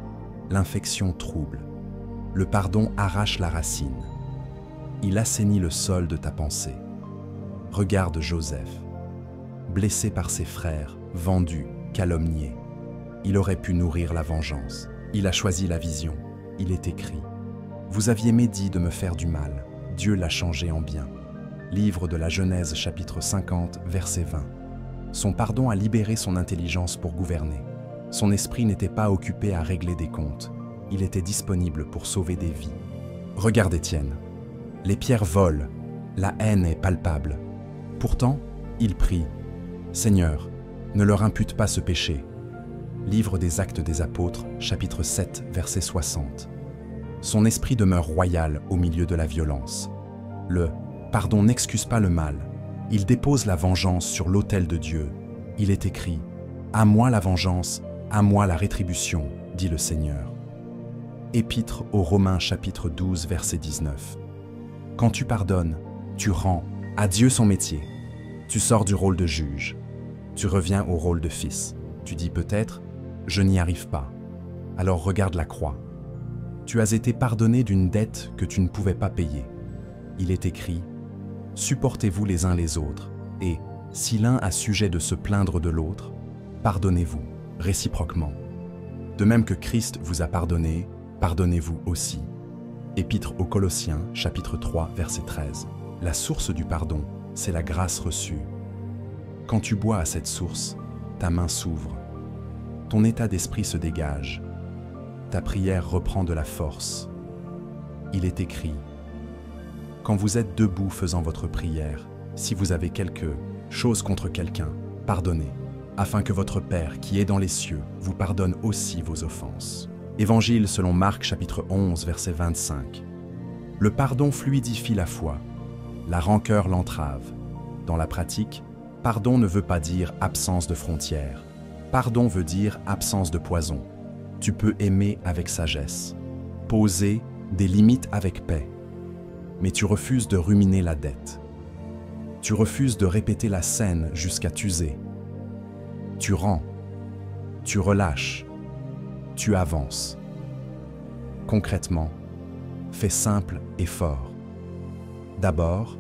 L'infection trouble. Le pardon arrache la racine. Il assainit le sol de ta pensée. Regarde Joseph. Blessé par ses frères, vendu, calomnié. Il aurait pu nourrir la vengeance. Il a choisi la vision. Il est écrit. Vous aviez médit de me faire du mal. Dieu l'a changé en bien. Livre de la Genèse chapitre 50, verset 20. Son pardon a libéré son intelligence pour gouverner. Son esprit n'était pas occupé à régler des comptes. Il était disponible pour sauver des vies. Regarde Étienne. Les pierres volent. La haine est palpable. Pourtant, il prie. Seigneur, ne leur impute pas ce péché. Livre des Actes des Apôtres, chapitre 7, verset 60. Son esprit demeure royal au milieu de la violence. Le pardon n'excuse pas le mal. Il dépose la vengeance sur l'autel de Dieu. Il est écrit « À moi la vengeance, à moi la rétribution, dit le Seigneur. » Épître aux Romains chapitre 12, verset 19. Quand tu pardonnes, tu rends à Dieu son métier. Tu sors du rôle de juge. Tu reviens au rôle de fils. Tu dis peut-être « Je n'y arrive pas ». Alors regarde la croix. Tu as été pardonné d'une dette que tu ne pouvais pas payer. Il est écrit « Supportez-vous les uns les autres, et, si l'un a sujet de se plaindre de l'autre, pardonnez-vous réciproquement. De même que Christ vous a pardonné, pardonnez-vous aussi. » Épître aux Colossiens, chapitre 3, verset 13. La source du pardon, c'est la grâce reçue. Quand tu bois à cette source, ta main s'ouvre. Ton état d'esprit se dégage. Ta prière reprend de la force. Il est écrit « Quand vous êtes debout faisant votre prière, si vous avez quelque chose contre quelqu'un, pardonnez, afin que votre Père qui est dans les cieux vous pardonne aussi vos offenses. » Évangile selon Marc chapitre 11, verset 25. Le pardon fluidifie la foi, la rancœur l'entrave. Dans la pratique, pardon ne veut pas dire absence de frontières. Pardon veut dire absence de poison. Tu peux aimer avec sagesse, poser des limites avec paix, mais tu refuses de ruminer la dette. Tu refuses de répéter la scène jusqu'à t'user. Tu rends, tu relâches, tu avances. Concrètement, fais simple et fort. D'abord,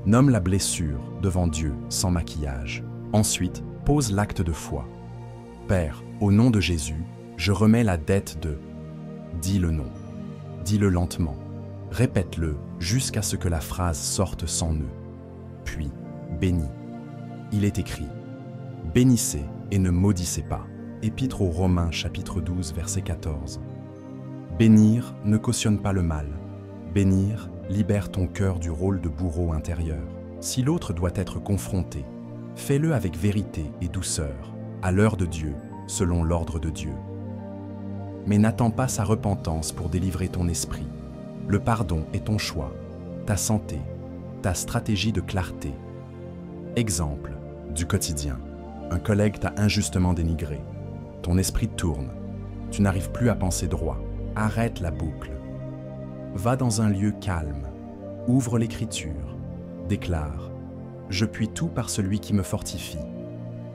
nomme la blessure devant Dieu sans maquillage. Ensuite, pose l'acte de foi. Père, au nom de Jésus, je remets la dette de... Dis le nom. Dis-le lentement. Répète-le jusqu'à ce que la phrase sorte sans nœud. Puis, bénis. Il est écrit « Bénissez et ne maudissez pas ». Épître aux Romains chapitre 12, verset 14. Bénir ne cautionne pas le mal. Bénir libère ton cœur du rôle de bourreau intérieur. Si l'autre doit être confronté, fais-le avec vérité et douceur, à l'heure de Dieu, selon l'ordre de Dieu. Mais n'attends pas sa repentance pour délivrer ton esprit. Le pardon est ton choix, ta santé, ta stratégie de clarté. Exemple du quotidien. Un collègue t'a injustement dénigré. Ton esprit tourne. Tu n'arrives plus à penser droit. Arrête la boucle. Va dans un lieu calme. Ouvre l'Écriture. Déclare « Je puis tout par celui qui me fortifie ».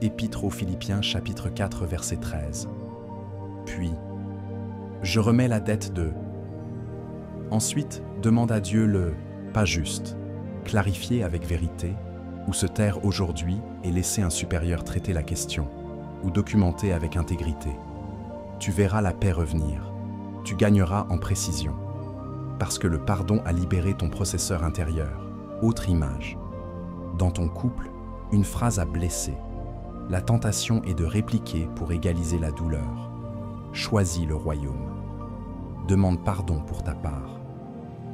Épître aux Philippiens chapitre 4 verset 13. Puis « Je remets la dette de ». Ensuite, demande à Dieu le « pas juste », clarifier avec vérité, ou se taire aujourd'hui et laisser un supérieur traiter la question, ou documenter avec intégrité. Tu verras la paix revenir. Tu gagneras en précision. Parce que le pardon a libéré ton processeur intérieur. Autre image. Dans ton couple, une phrase a blessé. La tentation est de répliquer pour égaliser la douleur. Choisis le royaume. Demande pardon pour ta part.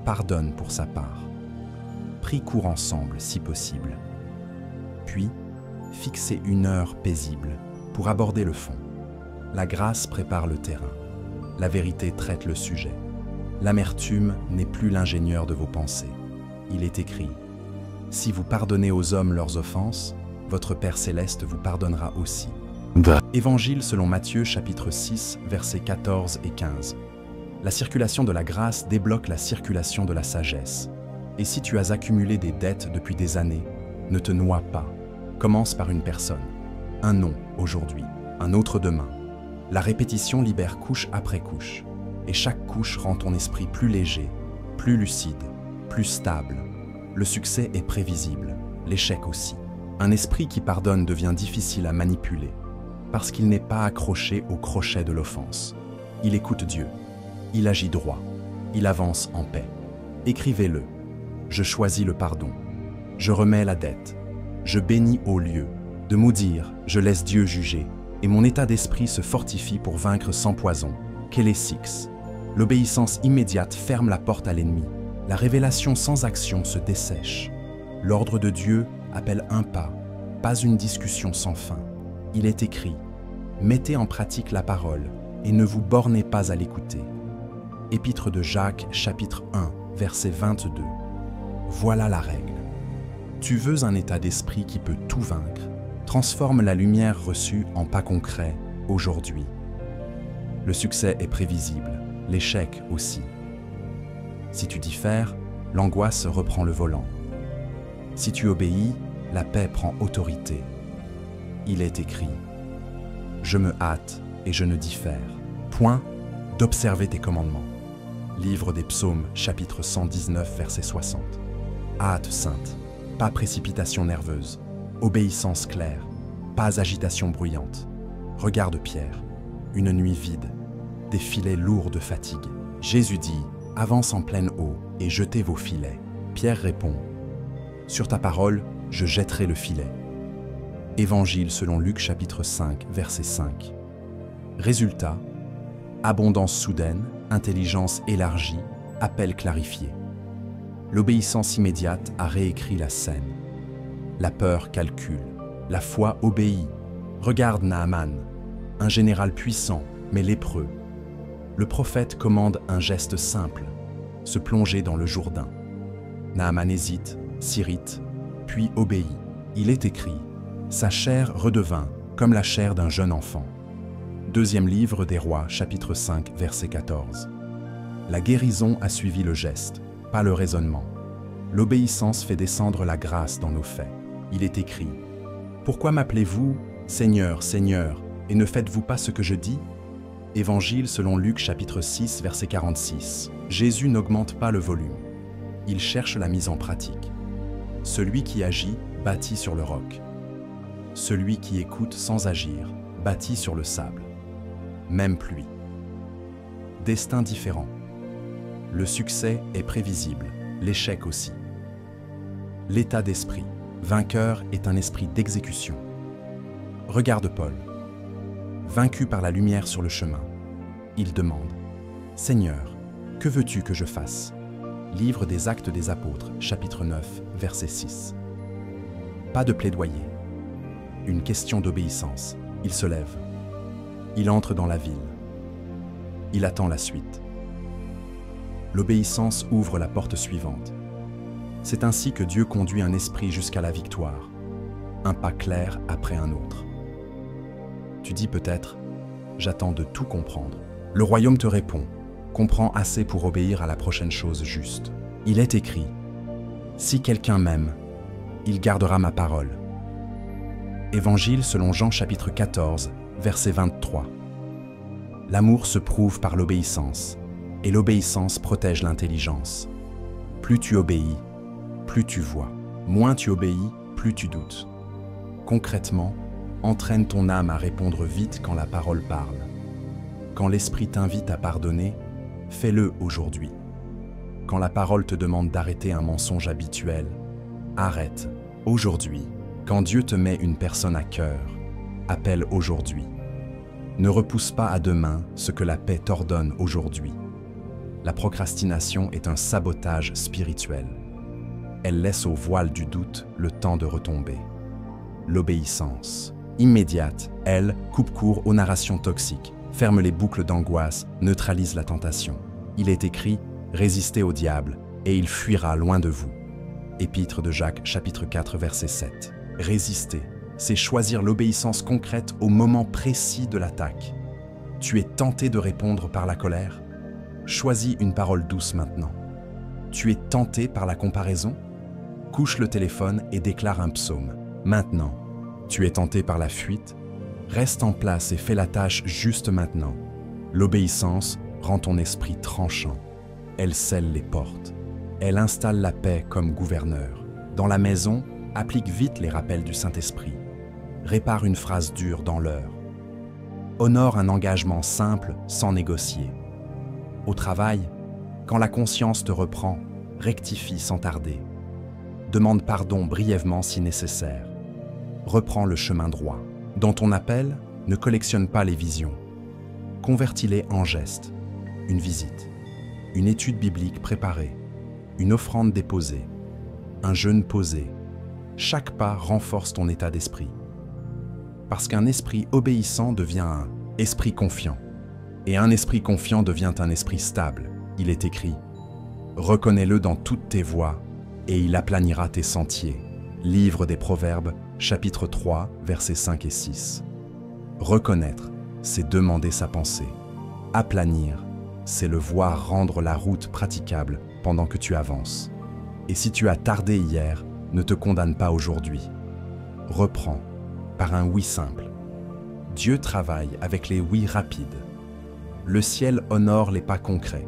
Pardonne pour sa part. Prie court ensemble si possible. Puis, fixez une heure paisible pour aborder le fond. La grâce prépare le terrain. La vérité traite le sujet. L'amertume n'est plus l'ingénieur de vos pensées. Il est écrit « Si vous pardonnez aux hommes leurs offenses, votre Père céleste vous pardonnera aussi. » Évangile selon Matthieu chapitre 6, versets 14 et 15. La circulation de la grâce débloque la circulation de la sagesse. Et si tu as accumulé des dettes depuis des années, ne te noie pas. Commence par une personne. Un non aujourd'hui, un autre demain. La répétition libère couche après couche. et chaque couche rend ton esprit plus léger, plus lucide, plus stable. Le succès est prévisible, l'échec aussi. Un esprit qui pardonne devient difficile à manipuler, parce qu'il n'est pas accroché au crochet de l'offense. Il écoute Dieu, il agit droit, il avance en paix. Écrivez-le. Je choisis le pardon. Je remets la dette. Je bénis au lieu. De maudire, je laisse Dieu juger, et mon état d'esprit se fortifie pour vaincre sans poison. Kélé-Six. L'obéissance immédiate ferme la porte à l'ennemi. La révélation sans action se dessèche. L'ordre de Dieu appelle un pas une discussion sans fin. Il est écrit, mettez en pratique la parole et ne vous bornez pas à l'écouter. Épître de Jacques, chapitre 1, verset 22. Voilà la règle. Tu veux un état d'esprit qui peut tout vaincre? Transforme la lumière reçue en pas concret aujourd'hui. Le succès est prévisible, l'échec aussi. Si tu diffères, l'angoisse reprend le volant. Si tu obéis, la paix prend autorité. Il est écrit, je me hâte et je ne diffère. Point d'observer tes commandements. Livre des Psaumes, chapitre 119, verset 60. Hâte sainte, pas précipitation nerveuse. Obéissance claire, pas agitation bruyante. Regarde Pierre, une nuit vide, des filets lourds de fatigue. Jésus dit, avance en pleine eau et jetez vos filets. Pierre répond, sur ta parole, je jetterai le filet. Évangile selon Luc chapitre 5, verset 5. Résultat, abondance soudaine, intelligence élargie, appel clarifié. L'obéissance immédiate a réécrit la scène. La peur calcule, la foi obéit. Regarde Naaman, un général puissant, mais lépreux. Le prophète commande un geste simple, se plonger dans le Jourdain. Naaman hésite, s'irrite, puis obéit. Il est écrit, sa chair redevint comme la chair d'un jeune enfant. Deuxième livre des Rois, chapitre 5, verset 14. La guérison a suivi le geste, pas le raisonnement. L'obéissance fait descendre la grâce dans nos faits. Il est écrit, « Pourquoi m'appelez-vous Seigneur, Seigneur, et ne faites-vous pas ce que je dis ?» Évangile selon Luc, chapitre 6, verset 46. Jésus n'augmente pas le volume. Il cherche la mise en pratique. Celui qui agit bâtit sur le roc. Celui qui écoute sans agir bâtit sur le sable. Même pluie. Destin différent. Le succès est prévisible, l'échec aussi. L'état d'esprit. Vainqueur est un esprit d'exécution. Regarde Paul. Vaincu par la lumière sur le chemin, il demande « Seigneur, que veux-tu que je fasse ?» Livre des Actes des Apôtres, chapitre 9, verset 6. Pas de plaidoyer. Une question d'obéissance. Il se lève. Il entre dans la ville. Il attend la suite. L'obéissance ouvre la porte suivante. C'est ainsi que Dieu conduit un esprit jusqu'à la victoire. Un pas clair après un autre. Tu dis peut-être, j'attends de tout comprendre. Le royaume te répond, comprends assez pour obéir à la prochaine chose juste. Il est écrit, si quelqu'un m'aime, il gardera ma parole. Évangile selon Jean chapitre 14, verset 23. L'amour se prouve par l'obéissance, et l'obéissance protège l'intelligence. Plus tu obéis, plus tu vois. Moins tu obéis, plus tu doutes. Concrètement, entraîne ton âme à répondre vite quand la parole parle. Quand l'esprit t'invite à pardonner, fais-le aujourd'hui. Quand la parole te demande d'arrêter un mensonge habituel, arrête aujourd'hui. Quand Dieu te met une personne à cœur, appelle aujourd'hui. Ne repousse pas à demain ce que la paix t'ordonne aujourd'hui. La procrastination est un sabotage spirituel. Elle laisse au voile du doute le temps de retomber. L'obéissance immédiate, elle, coupe court aux narrations toxiques, ferme les boucles d'angoisse, neutralise la tentation. Il est écrit « Résistez au diable, et il fuira loin de vous ». Épître de Jacques, chapitre 4, verset 7. Résister, c'est choisir l'obéissance concrète au moment précis de l'attaque. Tu es tenté de répondre par la colère? Choisis une parole douce maintenant. Tu es tenté par la comparaison? Couche le téléphone et déclare un psaume. Maintenant. Tu es tenté par la fuite? Reste en place et fais la tâche juste maintenant. L'obéissance rend ton esprit tranchant. Elle scelle les portes. Elle installe la paix comme gouverneur. Dans la maison, applique vite les rappels du Saint-Esprit. Répare une phrase dure dans l'heure. Honore un engagement simple sans négocier. Au travail, quand la conscience te reprend, rectifie sans tarder. Demande pardon brièvement si nécessaire. Reprends le chemin droit. Dans ton appel, ne collectionne pas les visions. Convertis-les en gestes. Une visite, une étude biblique préparée, une offrande déposée, un jeûne posé. Chaque pas renforce ton état d'esprit. Parce qu'un esprit obéissant devient un esprit confiant. Et un esprit confiant devient un esprit stable. Il est écrit « Reconnais-le dans toutes tes voies, et il aplanira tes sentiers. » Livre des Proverbes, chapitre 3, versets 5 et 6. Reconnaître, c'est demander sa pensée. Aplanir, c'est le voir rendre la route praticable pendant que tu avances. Et si tu as tardé hier, ne te condamne pas aujourd'hui. Reprends, par un oui simple. Dieu travaille avec les oui rapides. Le ciel honore les pas concrets.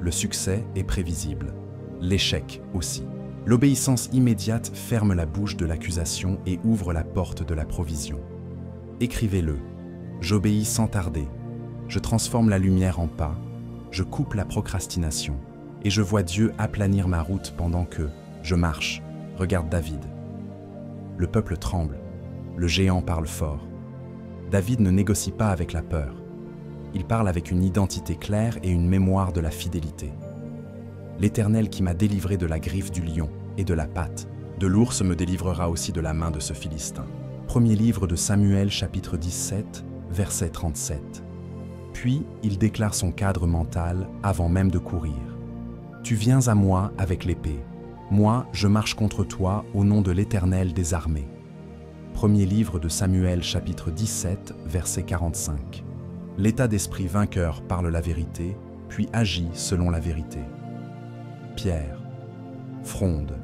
Le succès est prévisible. L'échec aussi. L'obéissance immédiate ferme la bouche de l'accusation et ouvre la porte de la provision. Écrivez-le. J'obéis sans tarder. Je transforme la lumière en pas. Je coupe la procrastination. Et je vois Dieu aplanir ma route pendant que je marche. Regarde David. Le peuple tremble. Le géant parle fort. David ne négocie pas avec la peur. Il parle avec une identité claire et une mémoire de la fidélité. L'Éternel qui m'a délivré de la griffe du lion et de la patte, de l'ours me délivrera aussi de la main de ce Philistin. Premier livre de Samuel, chapitre 17, verset 37. Puis, il déclare son cadre mental avant même de courir. « Tu viens à moi avec l'épée. Moi, je marche contre toi au nom de l'Éternel des armées. » Premier livre de Samuel, chapitre 17, verset 45. L'état d'esprit vainqueur parle la vérité, puis agit selon la vérité. Pierre, fronde,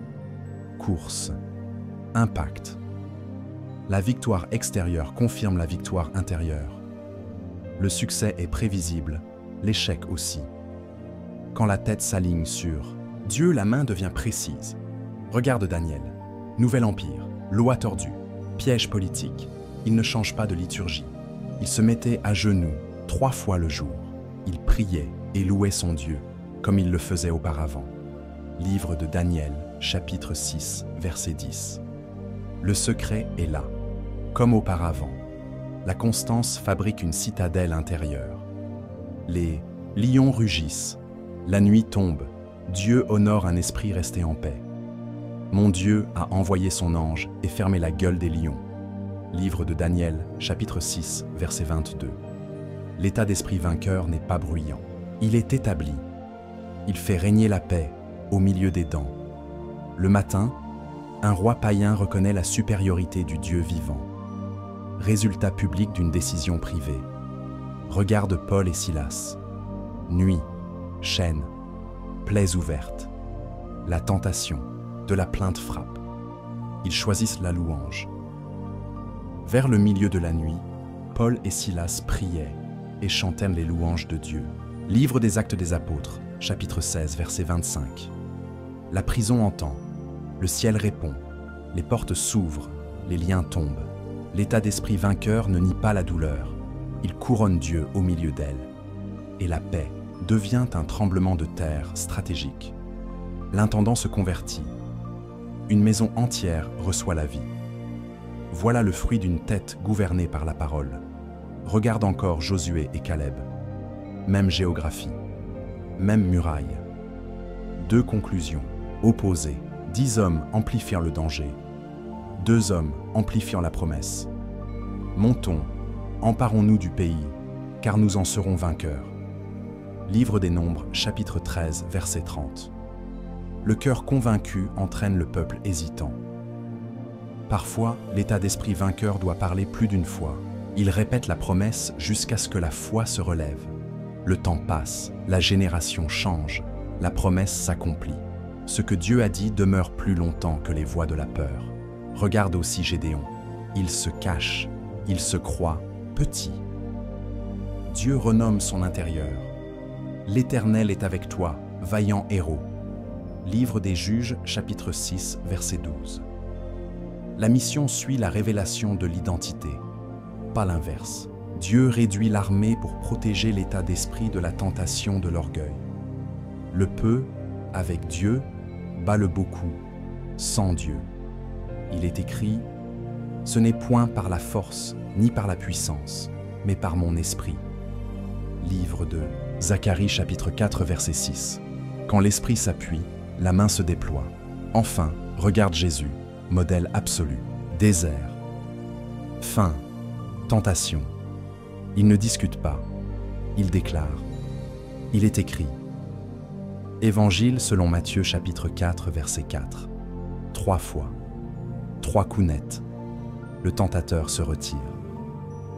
course, impact. La victoire extérieure confirme la victoire intérieure. Le succès est prévisible, l'échec aussi. Quand la tête s'aligne sur Dieu, la main devient précise. Regarde Daniel, nouvel empire, loi tordue, piège politique. Il ne change pas de liturgie. Il se mettait à genoux 3 fois le jour. Il priait et louait son Dieu, comme il le faisait auparavant. Livre de Daniel, chapitre 6, verset 10. Le secret est là. Comme auparavant, la constance fabrique une citadelle intérieure. Les lions rugissent, la nuit tombe, Dieu honore un esprit resté en paix. Mon Dieu a envoyé son ange et fermé la gueule des lions. Livre de Daniel, chapitre 6, verset 22. L'état d'esprit vainqueur n'est pas bruyant. Il est établi. Il fait régner la paix au milieu des dents. Le matin, un roi païen reconnaît la supériorité du Dieu vivant. Résultat public d'une décision privée. Regarde Paul et Silas. Nuit, chaîne, plaies ouvertes. La tentation, de la plainte frappe. Ils choisissent la louange. Vers le milieu de la nuit, Paul et Silas priaient et chantaient les louanges de Dieu. Livre des Actes des Apôtres, chapitre 16, verset 25. La prison entend, le ciel répond, les portes s'ouvrent, les liens tombent. L'état d'esprit vainqueur ne nie pas la douleur, il couronne Dieu au milieu d'elle. Et la paix devient un tremblement de terre stratégique. L'intendant se convertit. Une maison entière reçoit la vie. Voilà le fruit d'une tête gouvernée par la parole. Regarde encore Josué et Caleb. Même géographie, même muraille. 2 conclusions, opposées. 10 hommes amplifiant le danger. 2 hommes amplifiant la promesse. Montons, emparons-nous du pays, car nous en serons vainqueurs. Livre des Nombres, chapitre 13, verset 30. Le cœur convaincu entraîne le peuple hésitant. Parfois, l'état d'esprit vainqueur doit parler plus d'une fois. Il répète la promesse jusqu'à ce que la foi se relève. Le temps passe, la génération change, la promesse s'accomplit. Ce que Dieu a dit demeure plus longtemps que les voix de la peur. Regarde aussi Gédéon. Il se cache, il se croit petit. Dieu renomme son intérieur. L'Éternel est avec toi, vaillant héros. Livre des Juges, chapitre 6, verset 12. La mission suit la révélation de l'identité, pas l'inverse. Dieu réduit l'armée pour protéger l'état d'esprit de la tentation de l'orgueil. Le peu, avec Dieu, bat le beaucoup, sans Dieu. Il est écrit « Ce n'est point par la force, ni par la puissance, mais par mon esprit. » Livre de Zacharie chapitre 4 verset 6. Quand l'esprit s'appuie, la main se déploie. Enfin, regarde Jésus, modèle absolu. Désert, faim, tentation. Il ne discute pas, il déclare. Il est écrit. Évangile selon Matthieu chapitre 4 verset 4. 3 fois, 3 coups nets. Le tentateur se retire.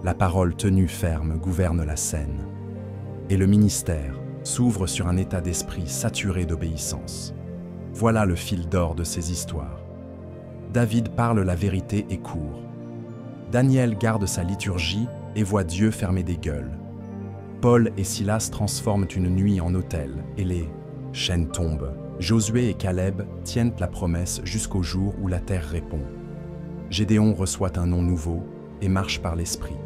La parole tenue ferme gouverne la scène. Et le ministère s'ouvre sur un état d'esprit saturé d'obéissance. Voilà le fil d'or de ces histoires. David parle la vérité et court. Daniel garde sa liturgie et voit Dieu fermer des gueules. Paul et Silas transforment une nuit en autel et les chaînes tombent. Josué et Caleb tiennent la promesse jusqu'au jour où la terre répond. Gédéon reçoit un nom nouveau et marche par l'esprit.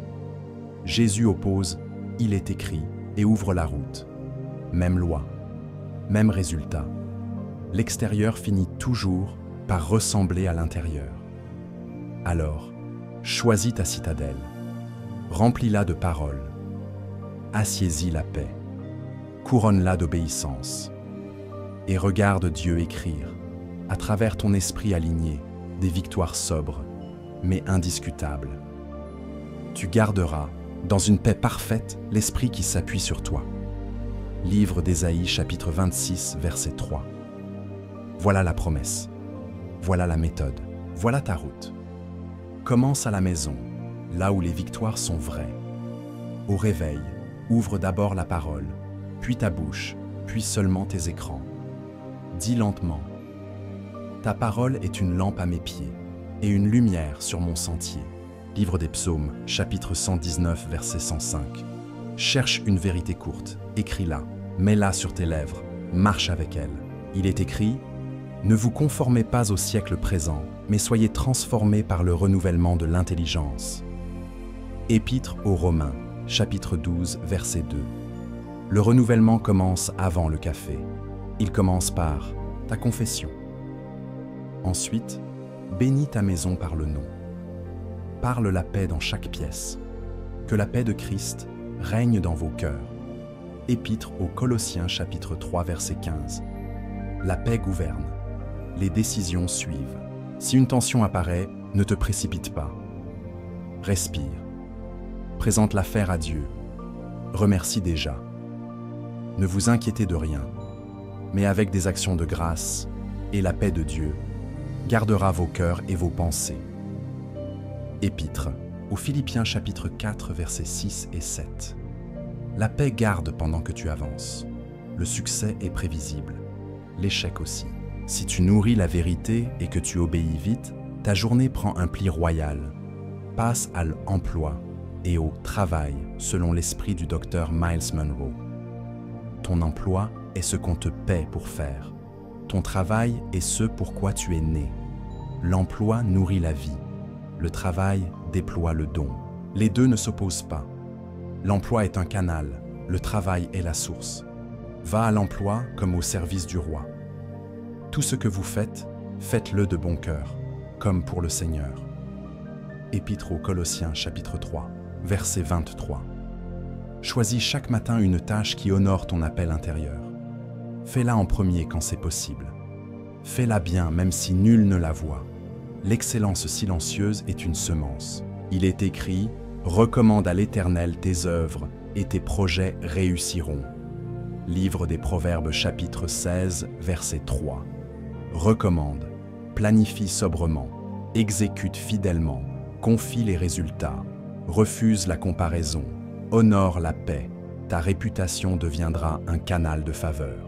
Jésus oppose « Il est écrit » et ouvre la route. Même loi, même résultat. L'extérieur finit toujours par ressembler à l'intérieur. Alors, choisis ta citadelle, remplis-la de paroles, assieds-y la paix, couronne-la d'obéissance, et regarde Dieu écrire, à travers ton esprit aligné, des victoires sobres, mais indiscutables. Tu garderas, dans une paix parfaite, l'esprit qui s'appuie sur toi. Livre d'Ésaïe, chapitre 26, verset 3. Voilà la promesse. Voilà la méthode. Voilà ta route. Commence à la maison, là où les victoires sont vraies. Au réveil, ouvre d'abord la parole, puis ta bouche, puis seulement tes écrans. Dis lentement. Ta parole est une lampe à mes pieds et une lumière sur mon sentier. Livre des Psaumes, chapitre 119, verset 105. Cherche une vérité courte, écris-la, mets-la sur tes lèvres, marche avec elle. Il est écrit « Ne vous conformez pas au siècle présent, mais soyez transformés par le renouvellement de l'intelligence. » Épître aux Romains, chapitre 12, verset 2. Le renouvellement commence avant le café. Il commence par ta confession. Ensuite, bénis ta maison par le nom. Parle la paix dans chaque pièce. Que la paix de Christ règne dans vos cœurs. Épître aux Colossiens chapitre 3 verset 15. La paix gouverne. Les décisions suivent. Si une tension apparaît, ne te précipite pas. Respire. Présente l'affaire à Dieu. Remercie déjà. Ne vous inquiétez de rien, mais avec des actions de grâce et la paix de Dieu gardera vos cœurs et vos pensées. Épître aux Philippiens chapitre 4 versets 6 et 7. La paix garde pendant que tu avances. Le succès est prévisible, l'échec aussi. Si tu nourris la vérité et que tu obéis vite, ta journée prend un pli royal. Passe à l'emploi et au travail selon l'esprit du docteur Miles Monroe. Ton emploi est ce qu'on te paie pour faire. Ton travail est ce pourquoi tu es né. L'emploi nourrit la vie. Le travail déploie le don. Les deux ne s'opposent pas. L'emploi est un canal, le travail est la source. Va à l'emploi comme au service du roi. Tout ce que vous faites, faites-le de bon cœur, comme pour le Seigneur. Épître aux Colossiens chapitre 3, verset 23. Choisis chaque matin une tâche qui honore ton appel intérieur. Fais-la en premier quand c'est possible. Fais-la bien même si nul ne la voit. L'excellence silencieuse est une semence. Il est écrit « Recommande à l'Éternel tes œuvres et tes projets réussiront ». Livre des Proverbes chapitre 16, verset 3. Recommande, planifie sobrement, exécute fidèlement, confie les résultats, refuse la comparaison, honore la paix, ta réputation deviendra un canal de faveur.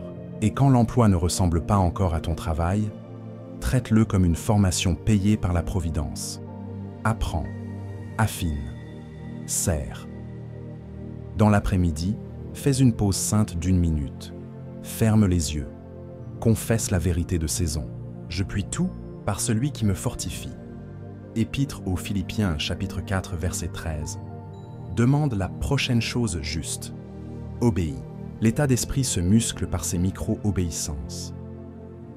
Et quand l'emploi ne ressemble pas encore à ton travail, traite-le comme une formation payée par la Providence. Apprends, affine, sers. Dans l'après-midi, Fais une pause sainte d'1 minute. Ferme les yeux. Confesse la vérité de saison. Je puis tout par celui qui me fortifie. Épître aux Philippiens, chapitre 4, verset 13. Demande la prochaine chose juste. Obéis. L'état d'esprit se muscle par ces micro-obéissances.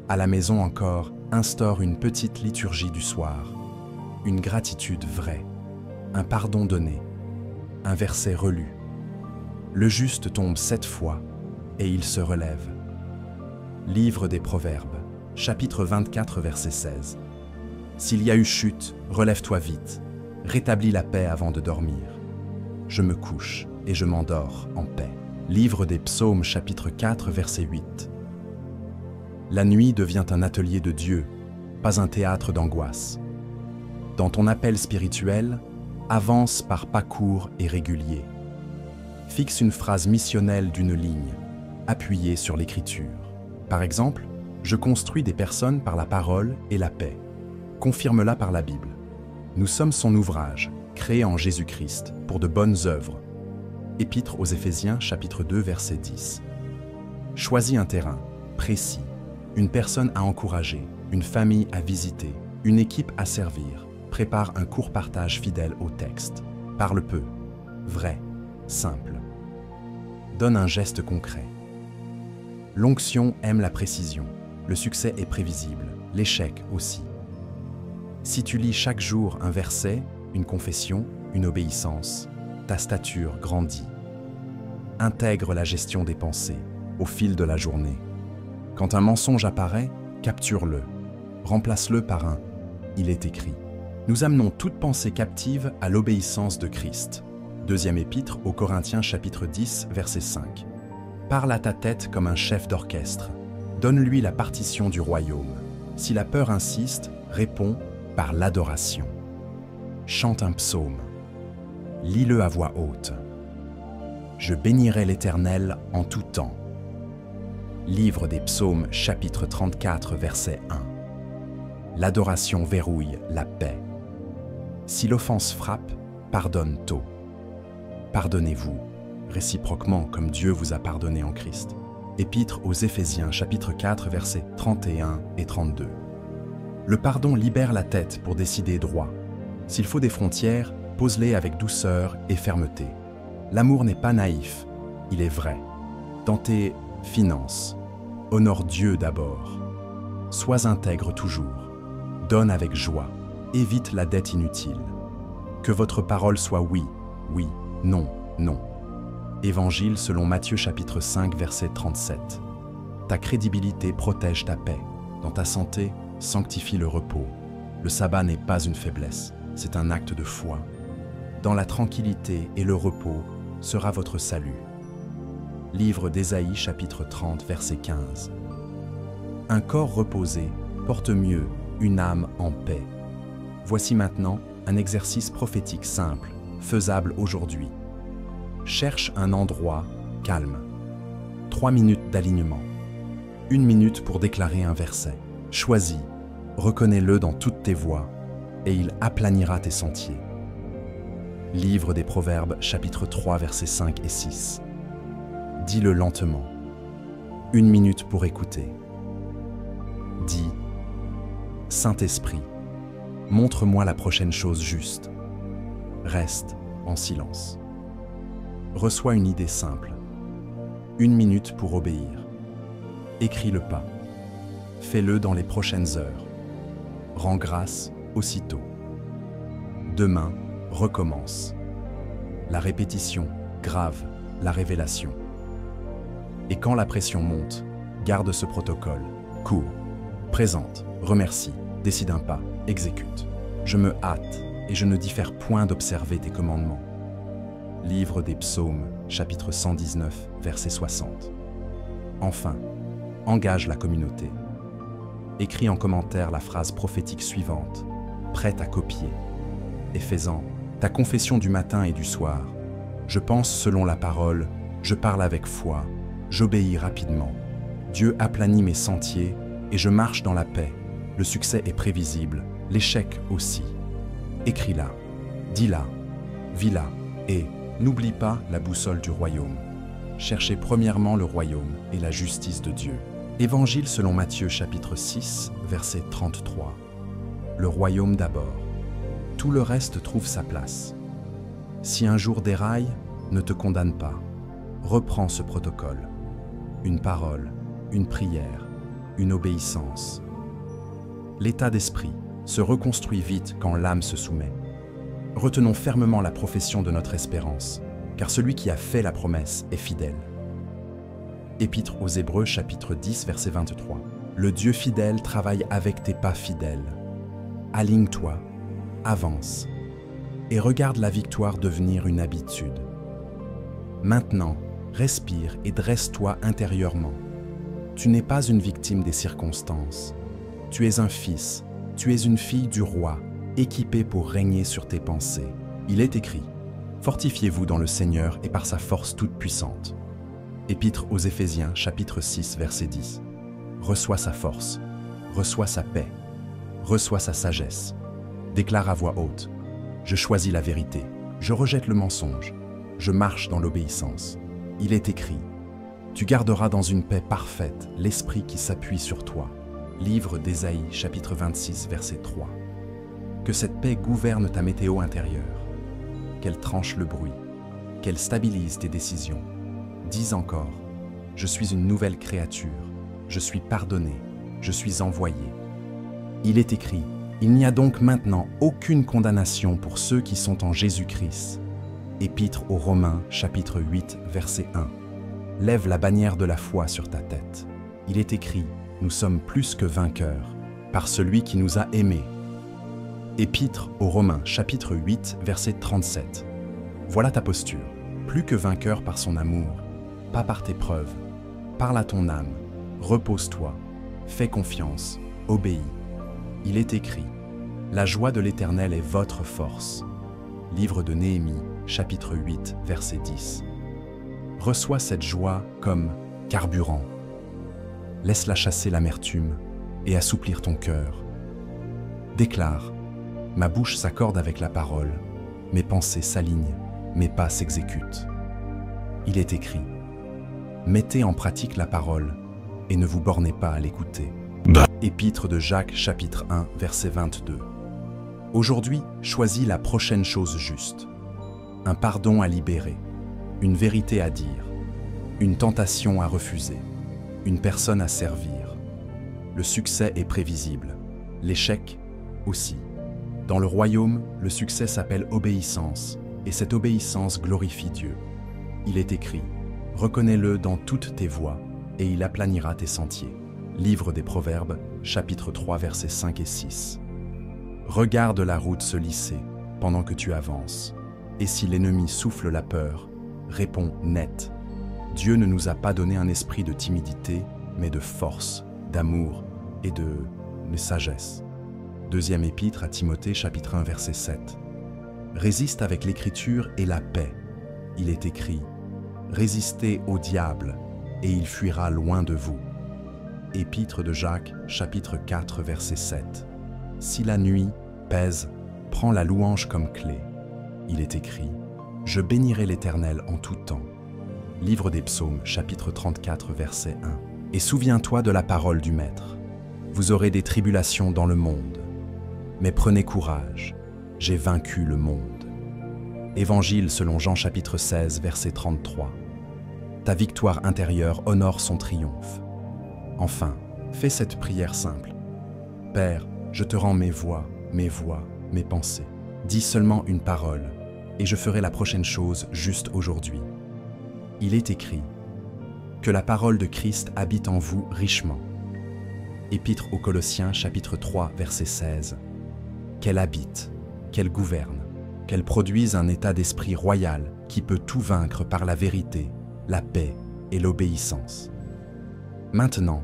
À la maison encore, instaure une petite liturgie du soir. Une gratitude vraie. Un pardon donné. Un verset relu. Le juste tombe 7 fois et il se relève. Livre des Proverbes, chapitre 24, verset 16. S'il y a eu chute, relève-toi vite. Rétablis la paix avant de dormir. Je me couche et je m'endors en paix. Livre des Psaumes, chapitre 4, verset 8. La nuit devient un atelier de Dieu, pas un théâtre d'angoisse. Dans ton appel spirituel, avance par pas courts et réguliers. Fixe une phrase missionnelle d'1 ligne, appuyée sur l'écriture. Par exemple, je construis des personnes par la parole et la paix. Confirme-la par la Bible. Nous sommes son ouvrage, créé en Jésus-Christ, pour de bonnes œuvres. Épître aux Éphésiens, chapitre 2, verset 10. Choisis un terrain précis, une personne à encourager, une famille à visiter, une équipe à servir. Prépare un court partage fidèle au texte. Parle peu, vrai, simple. Donne un geste concret. L'onction aime la précision. Le succès est prévisible, l'échec aussi. Si tu lis chaque jour un verset, une confession, une obéissance, ta stature grandit. Intègre la gestion des pensées au fil de la journée. Quand un mensonge apparaît, capture-le. Remplace-le par un « il est écrit ». Nous amenons toute pensée captive à l'obéissance de Christ. Deuxième épître aux Corinthiens, chapitre 10, verset 5. Parle à ta tête comme un chef d'orchestre. Donne-lui la partition du royaume. Si la peur insiste, réponds par l'adoration. Chante un psaume. Lis-le à voix haute. Je bénirai l'Éternel en tout temps. Livre des Psaumes, chapitre 34, verset 1. L'adoration verrouille la paix. Si l'offense frappe, pardonne tôt. Pardonnez-vous, réciproquement comme Dieu vous a pardonné en Christ. Épître aux Éphésiens, chapitre 4, versets 31 et 32. Le pardon libère la tête pour décider droit. S'il faut des frontières, pose-les avec douceur et fermeté. L'amour n'est pas naïf, il est vrai. Dans tes finances, honore Dieu d'abord. Sois intègre toujours. Donne avec joie. Évite la dette inutile. Que votre parole soit oui, oui, non, non. Évangile selon Matthieu chapitre 5 verset 37. Ta crédibilité protège ta paix. Dans ta santé, sanctifie le repos. Le sabbat n'est pas une faiblesse, c'est un acte de foi. Dans la tranquillité et le repos sera votre salut. Livre d'Ésaïe chapitre 30 verset 15. Un corps reposé porte mieux une âme en paix. Voici maintenant un exercice prophétique simple, faisable aujourd'hui. Cherche un endroit calme. 3 minutes d'alignement. 1 minute pour déclarer un verset. Choisis, reconnais-le dans toutes tes voies, et il aplanira tes sentiers. Livre des Proverbes, chapitre 3, versets 5 et 6. Dis-le lentement. 1 minute pour écouter. Dis, Saint-Esprit, montre-moi la prochaine chose juste. Reste en silence. Reçois une idée simple. 1 minute pour obéir. Écris le pas. Fais-le dans les prochaines heures. Rends grâce aussitôt. Demain, recommence. La répétition grave la révélation. Et quand la pression monte, garde ce protocole. Cours, présente, remercie, décide un pas, exécute. Je me hâte et je ne diffère point d'observer tes commandements. Livre des Psaumes, chapitre 119, verset 60. Enfin, engage la communauté. Écris en commentaire la phrase prophétique suivante, prête à copier, et fais-en ta confession du matin et du soir. Je pense selon la parole, je parle avec foi, j'obéis rapidement. Dieu aplanit mes sentiers et je marche dans la paix. Le succès est prévisible, l'échec aussi. Écris-la, dis-la, vis-la et n'oublie pas la boussole du royaume. cherchez premièrement le royaume et la justice de Dieu. Évangile selon Matthieu chapitre 6, verset 33. Le royaume d'abord. Tout le reste trouve sa place. Si un jour déraille, ne te condamne pas. Reprends ce protocole. Une parole, une prière, une obéissance. L'état d'esprit se reconstruit vite quand l'âme se soumet. Retenons fermement la profession de notre espérance, car celui qui a fait la promesse est fidèle. Épître aux Hébreux chapitre 10 verset 23. Le Dieu fidèle travaille avec tes pas fidèles. Aligne-toi, avance, et regarde la victoire devenir une habitude. Maintenant, respire et dresse-toi intérieurement. Tu n'es pas une victime des circonstances. Tu es un fils, tu es une fille du roi, équipé pour régner sur tes pensées. Il est écrit, « Fortifiez-vous dans le Seigneur et par sa force toute puissante. » Épître aux Éphésiens, chapitre 6, verset 10. Reçois sa force, reçois sa paix, reçois sa sagesse. Déclare à voix haute, « Je choisis la vérité, je rejette le mensonge, je marche dans l'obéissance. » Il est écrit, « Tu garderas dans une paix parfaite l'esprit qui s'appuie sur toi. » Livre d'Ésaïe, chapitre 26, verset 3. Que cette paix gouverne ta météo intérieure, qu'elle tranche le bruit, qu'elle stabilise tes décisions. Dis encore, je suis une nouvelle créature, je suis pardonné, je suis envoyé. Il est écrit, il n'y a donc maintenant aucune condamnation pour ceux qui sont en Jésus-Christ. Épître aux Romains, chapitre 8, verset 1. Lève la bannière de la foi sur ta tête. Il est écrit, nous sommes plus que vainqueurs, par celui qui nous a aimés. Épître aux Romains, chapitre 8, verset 37. Voilà ta posture, plus que vainqueur par son amour, pas par tes preuves. Parle à ton âme, repose-toi, fais confiance, obéis. Il est écrit, la joie de l'Éternel est votre force. Livre de Néhémie, chapitre 8, verset 10. Reçois cette joie comme carburant. Laisse-la chasser l'amertume et assouplir ton cœur. Déclare, ma bouche s'accorde avec la parole, mes pensées s'alignent, mes pas s'exécutent. Il est écrit, mettez en pratique la parole et ne vous bornez pas à l'écouter. Épître de Jacques, chapitre 1, verset 22. Aujourd'hui, choisis la prochaine chose juste. Un pardon à libérer, une vérité à dire, une tentation à refuser, une personne à servir. Le succès est prévisible, l'échec aussi. Dans le royaume, le succès s'appelle obéissance, et cette obéissance glorifie Dieu. Il est écrit, reconnais-le dans toutes tes voies, et il aplanira tes sentiers. Livre des Proverbes, chapitre 3, versets 5 et 6. Regarde la route se lisser pendant que tu avances, et si l'ennemi souffle la peur, réponds net. Dieu ne nous a pas donné un esprit de timidité, mais de force, d'amour et de sagesse. Deuxième épître à Timothée, chapitre 1, verset 7. Résiste avec l'écriture et la paix. Il est écrit, résistez au diable, et il fuira loin de vous. Épître de Jacques, chapitre 4, verset 7. Si la nuit pèse, prends la louange comme clé. Il est écrit, je bénirai l'Éternel en tout temps. Livre des Psaumes, chapitre 34, verset 1. Et souviens-toi de la parole du Maître. Vous aurez des tribulations dans le monde, mais prenez courage, j'ai vaincu le monde. Évangile selon Jean chapitre 16, verset 33. Ta victoire intérieure honore son triomphe. Enfin, fais cette prière simple. Père, je te rends mes voix, mes pensées. Dis seulement une parole, et je ferai la prochaine chose juste aujourd'hui. Il est écrit, que la parole de Christ habite en vous richement. Épître aux Colossiens, chapitre 3, verset 16. Qu'elle habite, qu'elle gouverne, qu'elle produise un état d'esprit royal qui peut tout vaincre par la vérité, la paix et l'obéissance. Maintenant,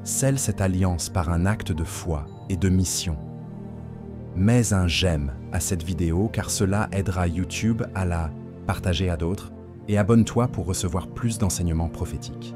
scelle cette alliance par un acte de foi et de mission. Mets un j'aime à cette vidéo car cela aidera YouTube à la partager à d'autres et abonne-toi pour recevoir plus d'enseignements prophétiques.